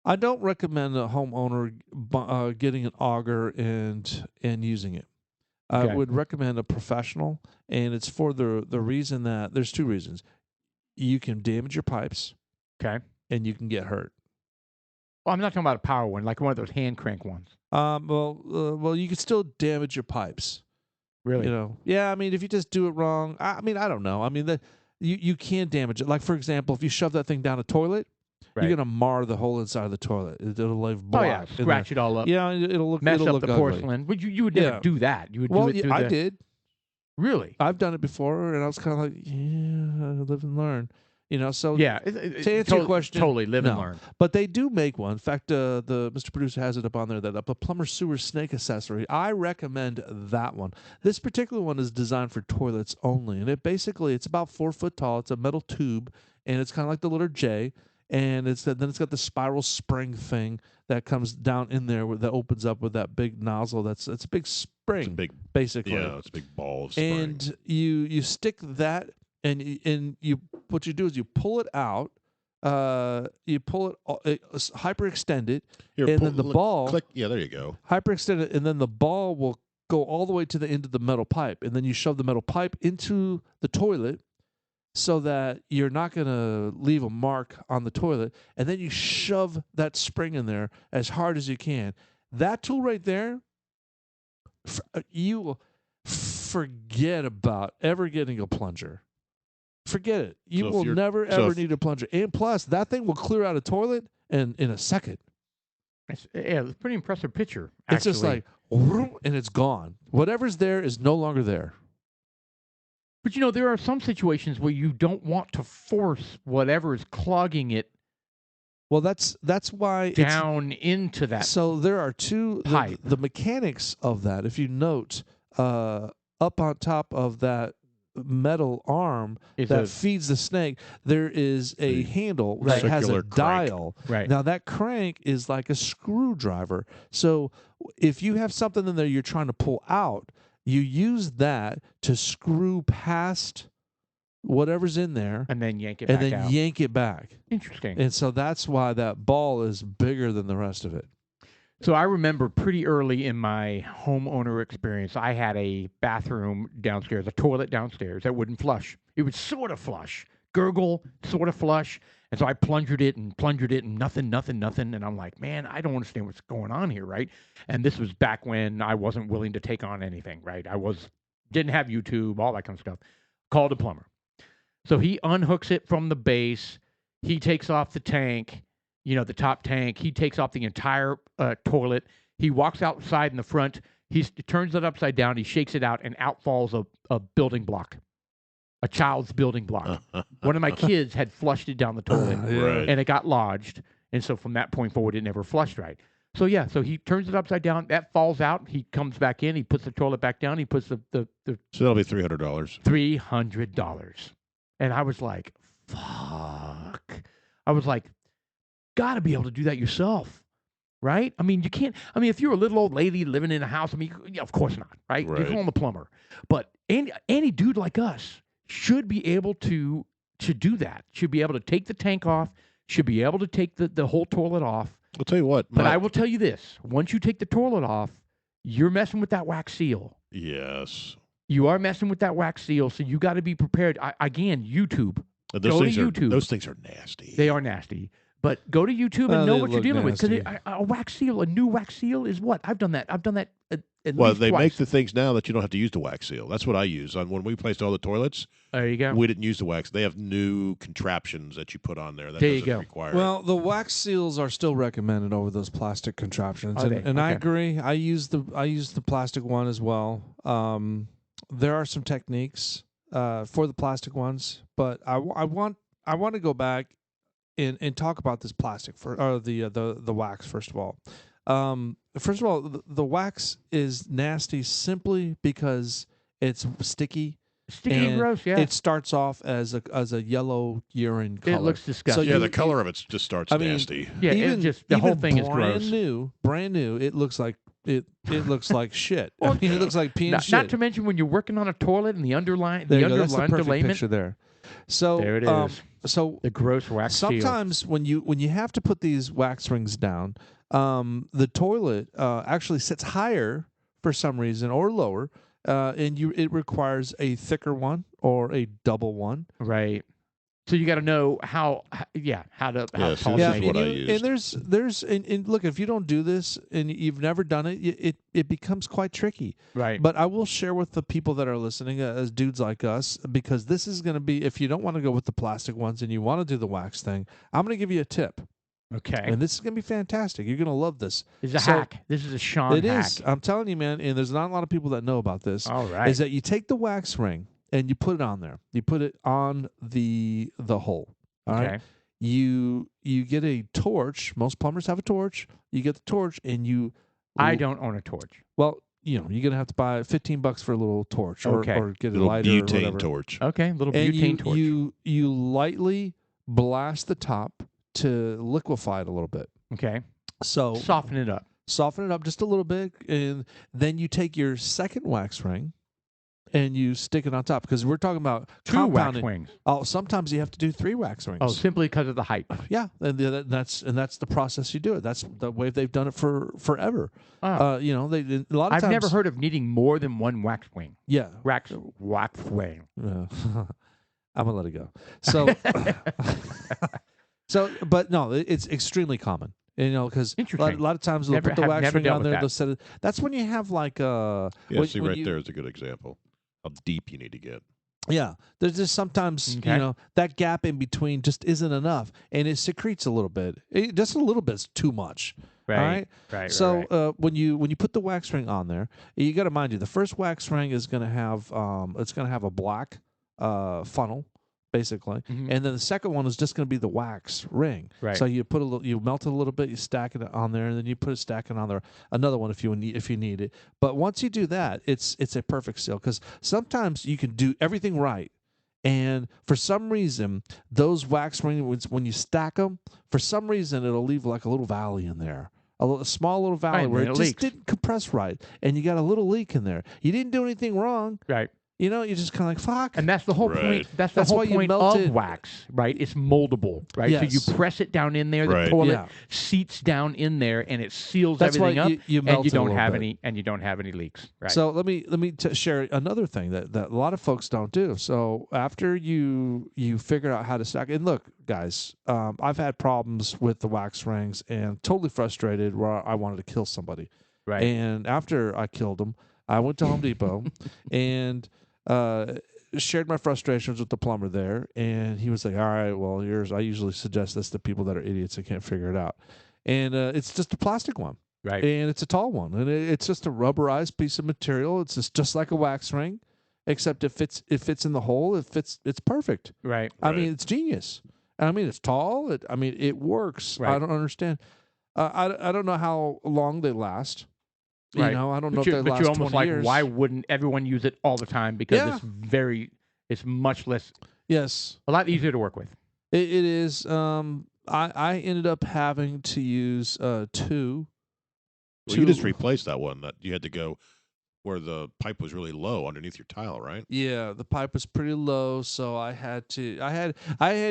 C: I don't recommend a homeowner getting an auger and using it. I would recommend a professional, and it's for the reason that there's two reasons. You can damage your pipes,
B: okay,
C: and you can get hurt.
B: Well, I'm not talking about a power one, like one of those hand crank ones.
C: Well, you can still damage your pipes.
B: Really?
C: Yeah. I mean, if you just do it wrong, I don't know. I mean, you can damage it. Like, for example, if you shove that thing down a toilet, you're gonna mar the whole inside of the toilet. It'll leave black.
B: Scratch it all up.
C: Yeah, it'll look
B: mess
C: it'll
B: up
C: look
B: the
C: ugly.
B: porcelain. But you would never do that. You would do it through
C: I did.
B: Really?
C: I've done it before, and I was kind of like, yeah, live and learn. So
B: yeah.
C: To answer your question,
B: totally live and learn.
C: But they do make one. In fact, the Mr. Producer has it up on there that a plumber sewer snake accessory. I recommend that one. This particular one is designed for toilets only, and it's about 4 foot tall. It's a metal tube, and it's kind of like the letter J. And then it's got the spiral spring thing that comes down in there that opens up with that big nozzle. It's a big spring, basically.
A: Yeah, it's a big ball of spring.
C: And you stick that, and you what you do is you pull it out. You pull it hyperextend it, then the ball
A: click. Yeah, there you go.
C: Hyperextend it, and then the ball will go all the way to the end of the metal pipe, and then you shove the metal pipe into the toilet, so that you're not going to leave a mark on the toilet, and then you shove that spring in there as hard as you can. That tool right there, you will forget about ever getting a plunger. Forget it. You will never, ever need a plunger. And plus, that thing will clear out a toilet in a second.
B: It's a pretty impressive picture,
C: actually.
B: It's
C: just like, and it's gone. Whatever's there is no longer there.
B: But there are some situations where you don't want to force whatever is clogging it.
C: Well, that's why
B: down into that.
C: So there are two
B: pipe.
C: The mechanics of that. If you note, up on top of that metal arm that feeds the snake, there is a handle that has a dial.
B: Right.
C: Now that crank is like a screwdriver. So if you have something in there you're trying to pull out, you use that to screw past whatever's in there,
B: and then yank it back out.
C: And then yank it back.
B: Interesting.
C: And so that's why that ball is bigger than the rest of it.
B: So I remember pretty early in my homeowner experience, I had a bathroom downstairs, a toilet downstairs that wouldn't flush. It would sort of flush, gurgle, sort of flush. And so I plungered it and nothing. And I'm like, man, I don't understand what's going on here, right? And this was back when I wasn't willing to take on anything, right? Didn't have YouTube, all that kind of stuff. Called a plumber. So he unhooks it from the base. He takes off the tank, the top tank. He takes off the entire toilet. He walks outside in the front. He turns it upside down. He shakes it out, and out falls a building block. A child's building block. One of my kids had flushed it down the toilet, and it got lodged. And so from that point forward, it never flushed right. So he turns it upside down. That falls out. He comes back in. He puts the toilet back down. He puts the
A: So that'll be $300.
B: $300. And I was like, fuck. I was like, got to be able to do that yourself, right? I mean, you can't. I mean, if you're a little old lady living in a house, of course not, right? You're calling the plumber. But any dude like us should be able to do that. Should be able to take the tank off. Should be able to take the whole toilet off.
A: I'll tell you what.
B: But I will tell you this: once you take the toilet off, you're messing with that wax seal.
A: Yes.
B: You are messing with that wax seal, so you got to be prepared. Again, YouTube. Go to YouTube.
A: Those things are nasty.
B: They are nasty. But go to YouTube and know what you're dealing with. Because a wax seal, a new wax seal is what? I've done that. At least
A: they
B: twice.
A: make the things now that you don't have to use the wax seal. That's what I use. When we placed all the toilets,
B: there you go.
A: We didn't use the wax. They have new contraptions that you put on there. That
B: there you
A: doesn't
B: go.
A: require
C: Well, the wax seals are still recommended over those plastic contraptions,
B: Are they?
C: and I
B: Okay.
C: agree. I use the plastic one as well. There are some techniques for the plastic ones, but I want to go back and talk about this plastic or the wax first of all. First of all, the wax is nasty simply because it's sticky.
B: Sticky and gross, yeah.
C: It starts off as a yellow urine color.
B: It looks disgusting.
A: So the color of it just starts nasty.
B: Yeah, the whole thing is gross.
C: Brand new. It looks like it looks like shit.
B: Well,
C: I mean, it looks like pee and shit.
B: Not to mention when you're working on a toilet and the underlayment.
C: That's the perfect picture there. So
B: there it is.
C: So
B: the gross wax.
C: Sometimes when you have to put these wax rings down, the toilet actually sits higher for some reason or lower, and it requires a thicker one or a double one.
B: Right. So you got to know how tall
A: that's what I use.
C: And look, if you don't do this and you've never done it, it becomes quite tricky.
B: Right.
C: But I will share with the people that are listening, as dudes like us, because this is going to be, if you don't want to go with the plastic ones and you want to do the wax thing, I'm going to give you a tip.
B: Okay.
C: And this is going to be fantastic. You're going to love this.
B: It's a hack. This is a Sean hack.
C: It is. I'm telling you, man, and there's not a lot of people that know about this.
B: All right.
C: Is that you take the wax ring and you put it on there. You put it on the hole. All right. You get a torch. Most plumbers have a torch. You get the torch and you.
B: I don't own a torch.
C: Well, you're going to have to buy $15 for a little torch or get a lighter
A: butane
C: or whatever.
A: torch.
B: Okay, little butane torch.
C: You lightly blast the top to liquefy it a little bit.
B: Okay.
C: So
B: soften it up.
C: Soften it up just a little bit, and then you take your second wax ring and you stick it on top, because we're talking about
B: two wax rings.
C: Oh, sometimes you have to do 3 wax rings.
B: Oh, simply because of the height.
C: Yeah, and that's the process you do it. That's the way they've done it for forever.
B: Oh.
C: They a lot of
B: I've
C: times.
B: never heard of needing more than one wax wing.
C: Yeah,
B: wax wing.
C: I'm gonna let it go. So, but no, it's extremely common. Because a lot of times they'll put the wax ring on there. They'll set it. That's when you have like
A: there is a good example. How deep you need to get.
C: Yeah, there's just sometimes that gap in between just isn't enough, and it secretes a little bit. Just a little bit's too much.
B: Right.
C: So when you put the wax ring on there, you got to mind you, the first wax ring is going to have a black funnel. Basically, and then the second one is just going to be the wax ring.
B: Right.
C: So you melt it a little bit, you stack it on there, and then you stack it on there. Another one if you need it. But once you do that, it's a perfect seal, because sometimes you can do everything right, and for some reason those wax rings, when you stack them, for some reason it'll leave like a little valley in there. A small little valley where it just didn't compress right, and you got a little leak in there. You didn't do anything wrong.
B: Right.
C: You're just kind of like, fuck.
B: And that's the whole point. That's the whole point of wax, right? It's moldable, right?
C: Yes.
B: So you press it down in there, the toilet seats down in there, and it seals everything up.
C: You melt
B: and you don't have
C: bit.
B: you don't have any leaks. Right.
C: So let me share another thing that a lot of folks don't do. So after you figure out how to stack, and look, guys, I've had problems with the wax rings and totally frustrated where I wanted to kill somebody.
B: Right.
C: And after I killed them, I went to Home Depot and shared my frustrations with the plumber there, and he was like, all right, well, I usually suggest this to people that are idiots and can't figure it out. And it's just a plastic one.
B: Right.
C: And it's a tall one. And it's just a rubberized piece of material. It's just like a wax ring, except it fits in the hole. It's perfect.
B: Right.
C: I mean, it's genius. I mean, it's tall. It works.
B: Right.
C: I don't understand. I don't know how long they last.
B: Right.
C: I don't know if they last 20 years.
B: But you're almost like, why wouldn't everyone use it all the time? Because it's much less.
C: Yes.
B: A lot easier to work with.
C: It is. I ended up having to use 2.
A: Well, you just replaced that one that you had to go where the pipe was really low underneath your tile, right?
C: Yeah, the pipe was pretty low, so I had to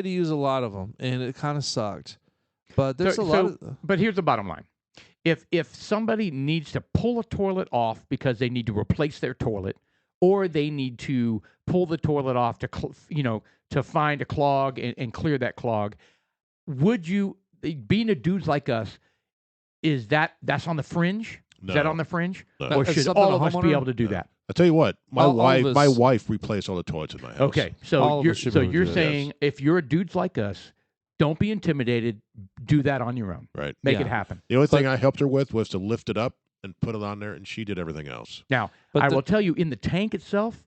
C: use a lot of them, and it kind of sucked. But there's a lot of.
B: But here's the bottom line. if somebody needs to pull a toilet off because they need to replace their toilet, or they need to pull the toilet off to to find a clog and clear that clog, would you, being a dudes like us, that's on the fringe?
A: No.
B: Is that on the fringe?
A: No.
B: Or should all of us be able to do that?
A: I tell you what, my
C: All
A: wife replaced all the toilets in my house.
B: Okay,
C: All
B: so
C: of us should be able to
B: you're
C: do that.
B: saying if you're dudes like us, don't be intimidated. Do that on your own.
A: Right.
B: Make
C: Yeah.
B: it happen.
A: The only thing I helped her with was to lift it up and put it on there, and she did everything else.
B: Now,
C: But
B: I will tell you, in the tank itself,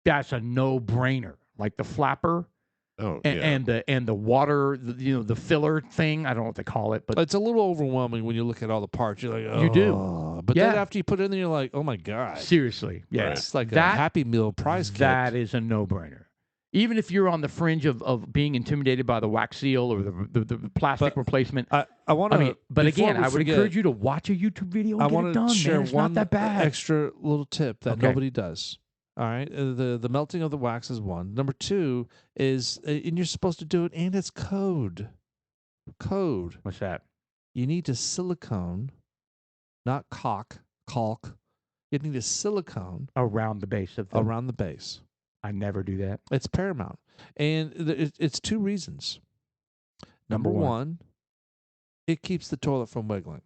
B: that's a no-brainer. Like the flapper
A: Oh,
B: and the water, the filler thing. I don't know what they call it, but
C: It's a little overwhelming when you look at all the parts. You're like, oh.
B: You do.
C: But then
B: Yeah.
C: after you put it in there, you're like, oh my God.
B: seriously, yeah,
A: Right.
C: It's like a
B: That-
C: Happy Meal price
B: that
C: kit.
B: is a no-brainer. Even if you're on the fringe of being intimidated by the wax seal or the plastic
C: But
B: replacement.
C: I want
B: I
C: to.
B: mean, but again, I would encourage you to watch a YouTube video and
C: I
B: get
C: want
B: it
C: to
B: done,
C: share
B: man. It's
C: one
B: not that bad.
C: extra little tip that
B: Okay.
C: nobody does. All right, the melting of the wax is one. Number two is, and you're supposed to do it, and it's code. Code.
B: What's that?
C: You need to silicone, not caulk. You need a silicone
B: Around the base of the.
C: around the base.
B: I never do that.
C: It's paramount, and it's two reasons. Number one, it keeps the toilet from wiggling.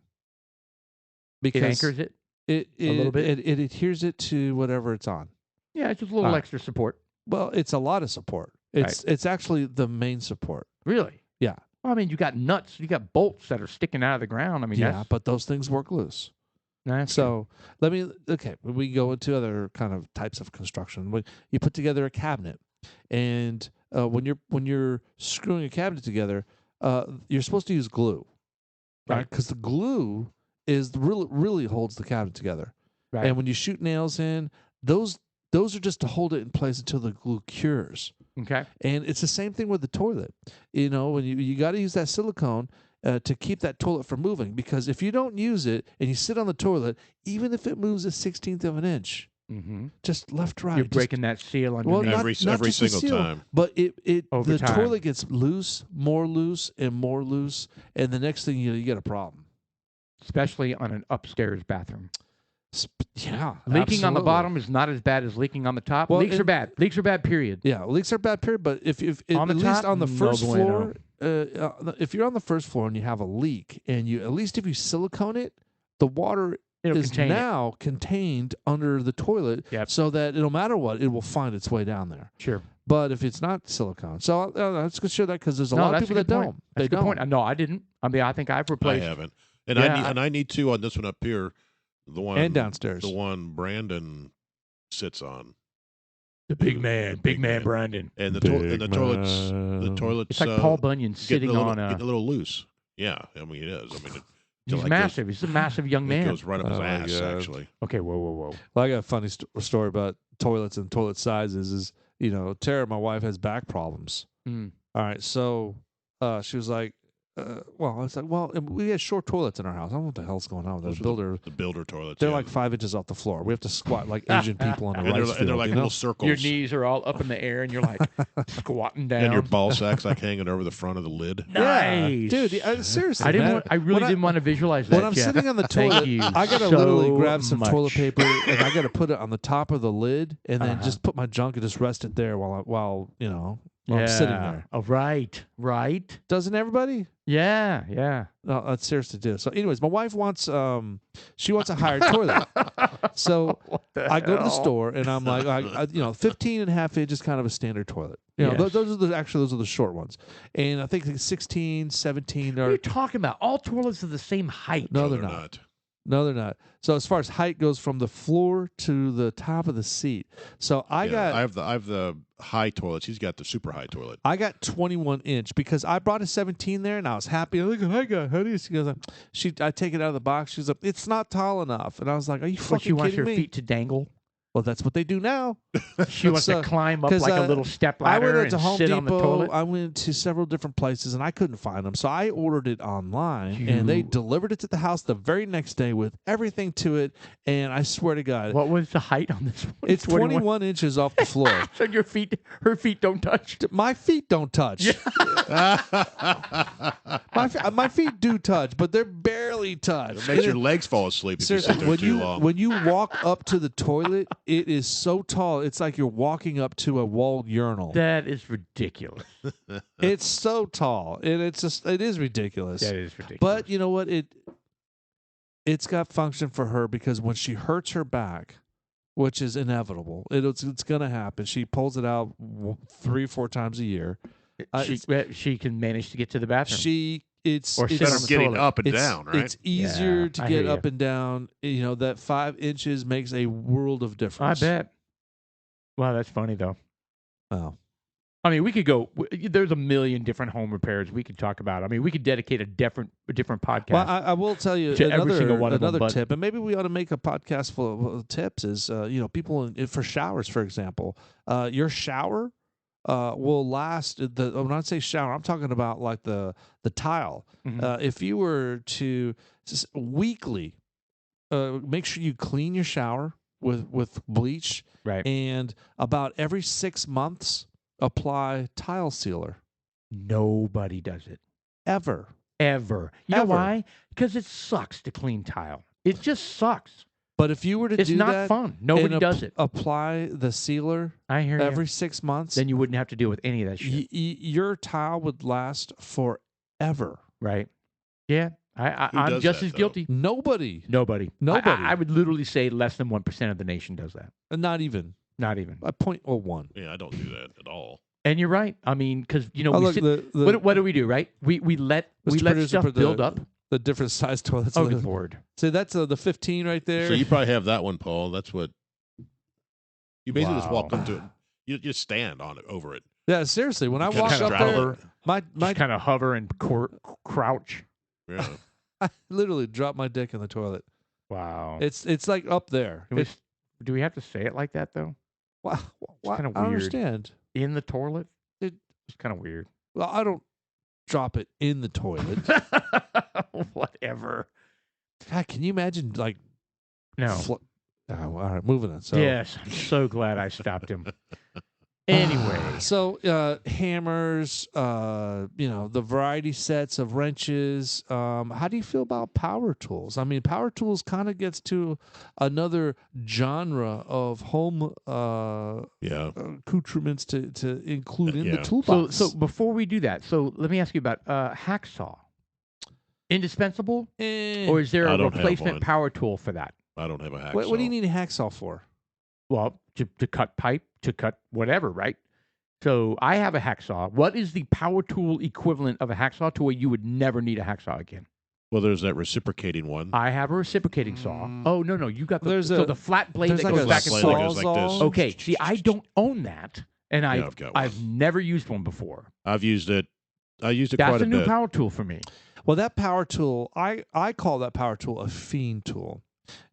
B: It anchors it.
C: It
B: a little bit?
C: It adheres it to whatever it's on.
B: Yeah, it's just a little
C: All right.
B: extra support.
C: Well, it's a lot of support. It's actually the main support.
B: Really?
C: Yeah.
B: Well, I mean, you got nuts, you got bolts that are sticking out of the ground. I mean,
C: Yeah,
B: that's,
C: but those things work loose.
B: that's
C: So we go into other kind of types of construction. You put together a cabinet, and when you're screwing a cabinet together, you're supposed to use glue, right? Because the glue is really holds the cabinet together.
B: right.
C: And when you shoot nails in, those are just to hold it in place until the glue cures.
B: Okay.
C: And it's the same thing with the toilet. You know, when you got to use that silicone to keep that toilet from moving, because if you don't use it and you sit on the toilet, even if it moves a 1/16 of an inch,
B: Mm-hmm.
C: just left to right,
B: You're
C: just-
B: breaking that seal
C: well,
B: underneath.
C: not
A: every
C: just the
A: single
C: seal,
A: time.
C: But
B: Over
C: the
B: time.
C: toilet gets loose, and more loose, and the next thing you get a problem.
B: Especially on an upstairs bathroom.
C: Yeah,
B: Leaking on the
C: absolutely.
B: bottom is not as bad as leaking on the top.
C: Well,
B: Leaks are bad. Leaks are bad, period.
C: Yeah, leaks are bad, period. But if
B: On the
C: at least
B: top,
C: on the
B: no
C: first
B: bueno.
C: floor, if you're on the first floor and you have a leak, and at least if you silicone it, the water
B: It'll
C: is
B: contain it.
C: now contained under the toilet,
B: Yep.
C: so that no matter what, it will find its way down there.
B: Sure.
C: But if it's not silicone, so let's go share that, because there's a
B: No,
C: lot of
B: that's a
C: people that
B: good point.
C: don't.
B: That's
C: They
B: a good
C: don't.
B: point. No, I didn't. I mean, I think I've
A: I
B: replaced.
A: haven't. And
B: Yeah,
A: I need to on this one up here, the one
C: And downstairs.
A: the one Brandon sits on.
B: The big man,
A: Big man.
B: Brandon.
A: And the
C: Big
A: toilets
C: man.
B: It's like Paul Bunyan
A: getting
B: sitting
A: a little,
B: on a.
A: getting a little loose. Yeah, I mean it is. I mean
B: He's
A: like
B: massive. He's a massive young
A: it
B: man.
A: goes right up his
C: Oh, my
A: ass
C: God.
A: actually.
B: Okay, whoa.
C: Well, I got a funny story about toilets and toilet sizes. Is Tara, my wife, has back problems.
B: Mm.
C: All right, so she was like, I was like, well, and we had short toilets in our house. I don't know what the hell's going on with
A: Those
C: those
A: are
C: builder.
A: The builder toilets.
C: They're
A: yeah.
C: like 5 inches off the floor. We have to squat like Asian people on a
A: and
C: rice
A: they're,
C: field.
A: like
C: you know?
A: little circles.
B: Your knees are all up in the air, and you're like squatting down.
A: and your ball sack's like hanging over the front of the lid.
B: Nice,
C: Dude. Seriously,
B: I didn't.
C: man.
B: I really
C: When
B: didn't want to visualize that.
C: When I'm
B: Jeff.
C: sitting on the
B: Thank
C: toilet,
B: you
C: I gotta
B: so
C: literally grab some
B: much.
C: toilet paper and I gotta put it on the top of the lid and then
B: Uh-huh.
C: just put my junk and just rest it there while I'm sitting there.
B: Oh, right.
C: Doesn't everybody?
B: Yeah.
C: No, that's seriously do. So, anyways, my wife wants she wants a higher toilet. So
B: What the
C: I go to the
B: hell?
C: store and I'm like, 15.5 inch is kind of a standard toilet.
B: Yes.
C: Those are the short ones. And I think 16, 17
B: What are
C: are
B: you talking about? All toilets are the same height.
C: no, they're not. No, they're not. So as far as height goes, from the floor to the top of the seat. So I have
A: the high toilet. She's got the super high toilet.
C: I got 21 inch because I brought a 17 there and I was happy. Look at I got honey. She goes, I take it out of the box. She's like, it's not tall enough. And I was like, are you
B: What,
C: fucking
B: she wants
C: kidding
B: her
C: me?
B: feet to dangle?
C: Well, that's what they do now.
B: She wants
C: So-
B: to climb up
C: 'cause,
B: like a little step
C: I
B: ladder
C: went to
B: and
C: Home
B: sit
C: Depot.
B: on the toilet.
C: I went to several different places and I couldn't find them. So I ordered it online and they
B: You-
C: delivered it to the house the very next day with everything to it. And I swear to God,
B: What was the height on this one?
C: it's 21 inches off the floor.
B: So her feet don't touch.
C: My feet don't touch. My feet do touch, but they're barely barely touch.
A: It makes your legs fall asleep if you sit there too long.
C: When you walk up to the toilet, it is so tall. It's like you're walking up to a walled urinal.
B: That is ridiculous.
C: It's so tall, and it is ridiculous.
B: That is ridiculous.
C: But you know what? It's got function for her because when she hurts her back, which is inevitable, it's going to happen. She pulls it out 3 or 4 times a year.
B: She can manage to get to the bathroom.
A: Instead of getting up and down, right?
C: It's easier to get up and down. You know, that 5 inches makes a world of difference.
B: I bet. Wow, that's funny though.
C: Oh.
B: I mean, we could go. There's a million different home repairs we could talk about. I mean, we could dedicate a different podcast.
C: Well, I will tell you
B: to every single one of them,
C: another tip, and maybe we ought to make a podcast full of tips. Is people for showers, for example, your shower will last. When I say shower, I'm talking about like the tile.
B: Mm-hmm.
C: If you were to weekly make sure you clean your shower with bleach,
B: right,
C: and about every 6 months apply tile sealer.
B: Nobody does it
C: Ever.
B: You know why? Because it sucks to clean tile. It just sucks.
C: But if you were to
B: it's
C: do
B: not
C: that,
B: fun. Nobody does it.
C: Apply the sealer.
B: I hear
C: every
B: you.
C: 6 months.
B: Then you wouldn't have to deal with any of that shit.
C: Your tile would last forever.
B: Right? Yeah. I'm just as guilty.
C: Nobody.
B: I would literally say less than 1% of the nation does that.
C: Not even.
B: Not even.
C: A 0.01.
A: Yeah, I don't do that at all.
B: And you're right. I mean, because what do we do? Right? We let stuff build up.
C: The different size toilets.
B: Oh, good Lord!
C: So that's the 15 right there.
A: So you probably have that one, Paul. That's what you basically just walk up to it. You just stand on it over it.
C: Yeah, seriously. When I walk up there, my
B: kind of hover and crouch.
A: Yeah.
C: I literally drop my dick in the toilet.
B: Wow.
C: It's like up there.
B: Do we have to say it like that though?
C: Wow.
B: It's kind of weird.
C: I understand.
B: In the toilet? It's kind of weird.
C: Well, I don't drop it in the toilet.
B: Whatever.
C: God, can you imagine like
B: no?
C: All right, moving on. So
B: yes, I'm so glad I stopped him. Anyway,
C: so hammers, the variety sets of wrenches. How do you feel about power tools? I mean, power tools kind of gets to another genre of home accoutrements to include in the toolbox.
B: So before we do that, so let me ask you about hacksaw. Indispensable, or is there a replacement power tool for that?
A: I don't have a hacksaw.
C: What do you need a hacksaw for?
B: Well, to cut pipe, to cut whatever, right? So I have a hacksaw. What is the power tool equivalent of a hacksaw to where you would never need a hacksaw again?
A: Well, there's that reciprocating one.
B: I have a reciprocating saw. Oh, no. You got the flat blade that goes back and forth.
A: Like this.
B: Okay, see, I don't own that, and I've never used one before.
A: I've used it. I used it quite a bit.
B: That's a new power tool for me.
C: Well, that power tool, I call that power tool a fiend tool.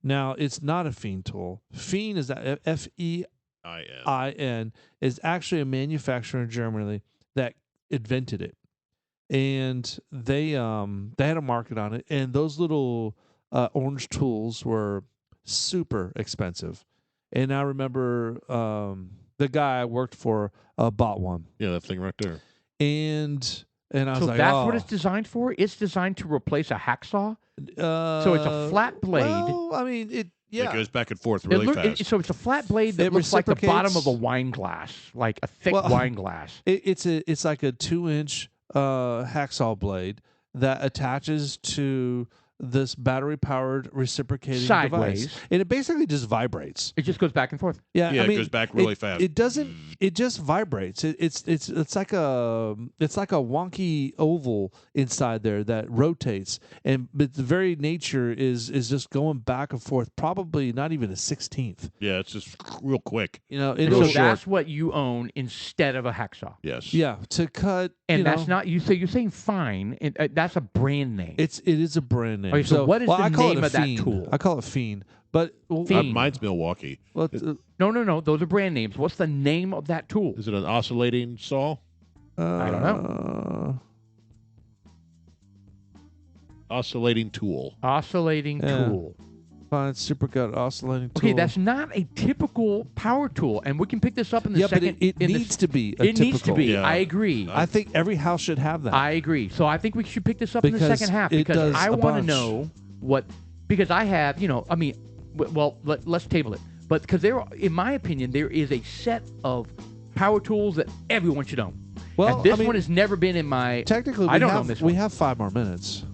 C: Now, it's not a fiend tool. Fiend is that F-E-I-N is actually a manufacturer in Germany that invented it. And they had a market on it. And those little orange tools were super expensive. And I remember the guy I worked for bought one.
A: Yeah, that thing right there.
C: And I was like,
B: that's what it's designed for? It's designed to replace a hacksaw? So it's a flat blade.
C: Well, I mean, it
A: goes back and forth really fast.
B: So it's a flat blade that looks like the bottom of a wine glass, like a thick wine glass.
C: It's like a 2-inch hacksaw blade that attaches to this battery-powered reciprocating device, and it basically just vibrates.
B: It just goes back and forth.
C: Yeah, I mean,
A: it goes back really fast.
C: It doesn't. It just vibrates. It's like a wonky oval inside there that rotates, but the very nature is just going back and forth. Probably not even a 16th.
A: Yeah, it's just real quick.
B: So that's what you own instead of a hacksaw.
A: Yes.
C: Yeah, to cut.
B: And that's not you. So you're saying fine. That's a brand name.
C: It is a brand name.
B: Okay, so what is the name of that tool?
C: I call it Fiend. But
A: mine's Milwaukee.
C: Well,
B: no. Those are brand names. What's the name of that tool?
A: Is it an oscillating saw?
B: I don't know.
A: Oscillating tool.
B: Oscillating tool.
C: Fine, super gut oscillating tool.
B: Okay, that's not a typical power tool, and we can pick this up in the second.
C: But it needs to be.
B: It needs to be. Yeah. I agree.
C: I think every house should have that.
B: I agree. So I think we should pick this up in the second half because I want to know what, because I have, I mean, well, let's table it. But because in my opinion, there is a set of power tools that everyone should own.
C: Well,
B: and this one has never been in my.
C: Technically, we have 5 more minutes.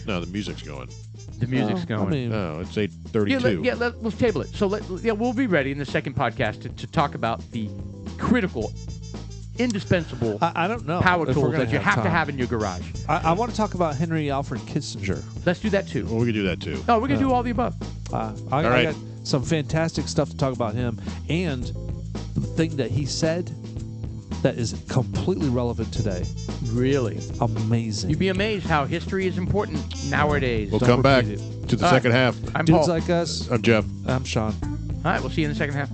A: No, the music's going.
B: The music's going.
C: I mean,
A: No, it's 8:32.
B: Let's table it. So we'll be ready in the second podcast to talk about the critical, indispensable
C: I don't know
B: power
C: if we're
B: tools
C: gonna
B: that you have to
C: time.
B: have in your garage.
C: I want to talk about Henry Alfred Kissinger.
B: Let's do that too.
A: Well, we can do that too.
B: No, we're gonna do all the above.
C: I
A: right.
C: got some fantastic stuff to talk about him, and the thing that he said that is completely relevant today.
B: Really
C: Amazing.
B: You'd be amazed how history is important nowadays.
A: We'll
C: Don't
A: come back
C: repeat it.
A: to the
B: All
A: second
B: right.
A: half.
B: I'm
C: Dudes
B: Paul.
C: like us.
A: I'm Jeff.
C: I'm Sean.
B: All right, we'll see you in the second half.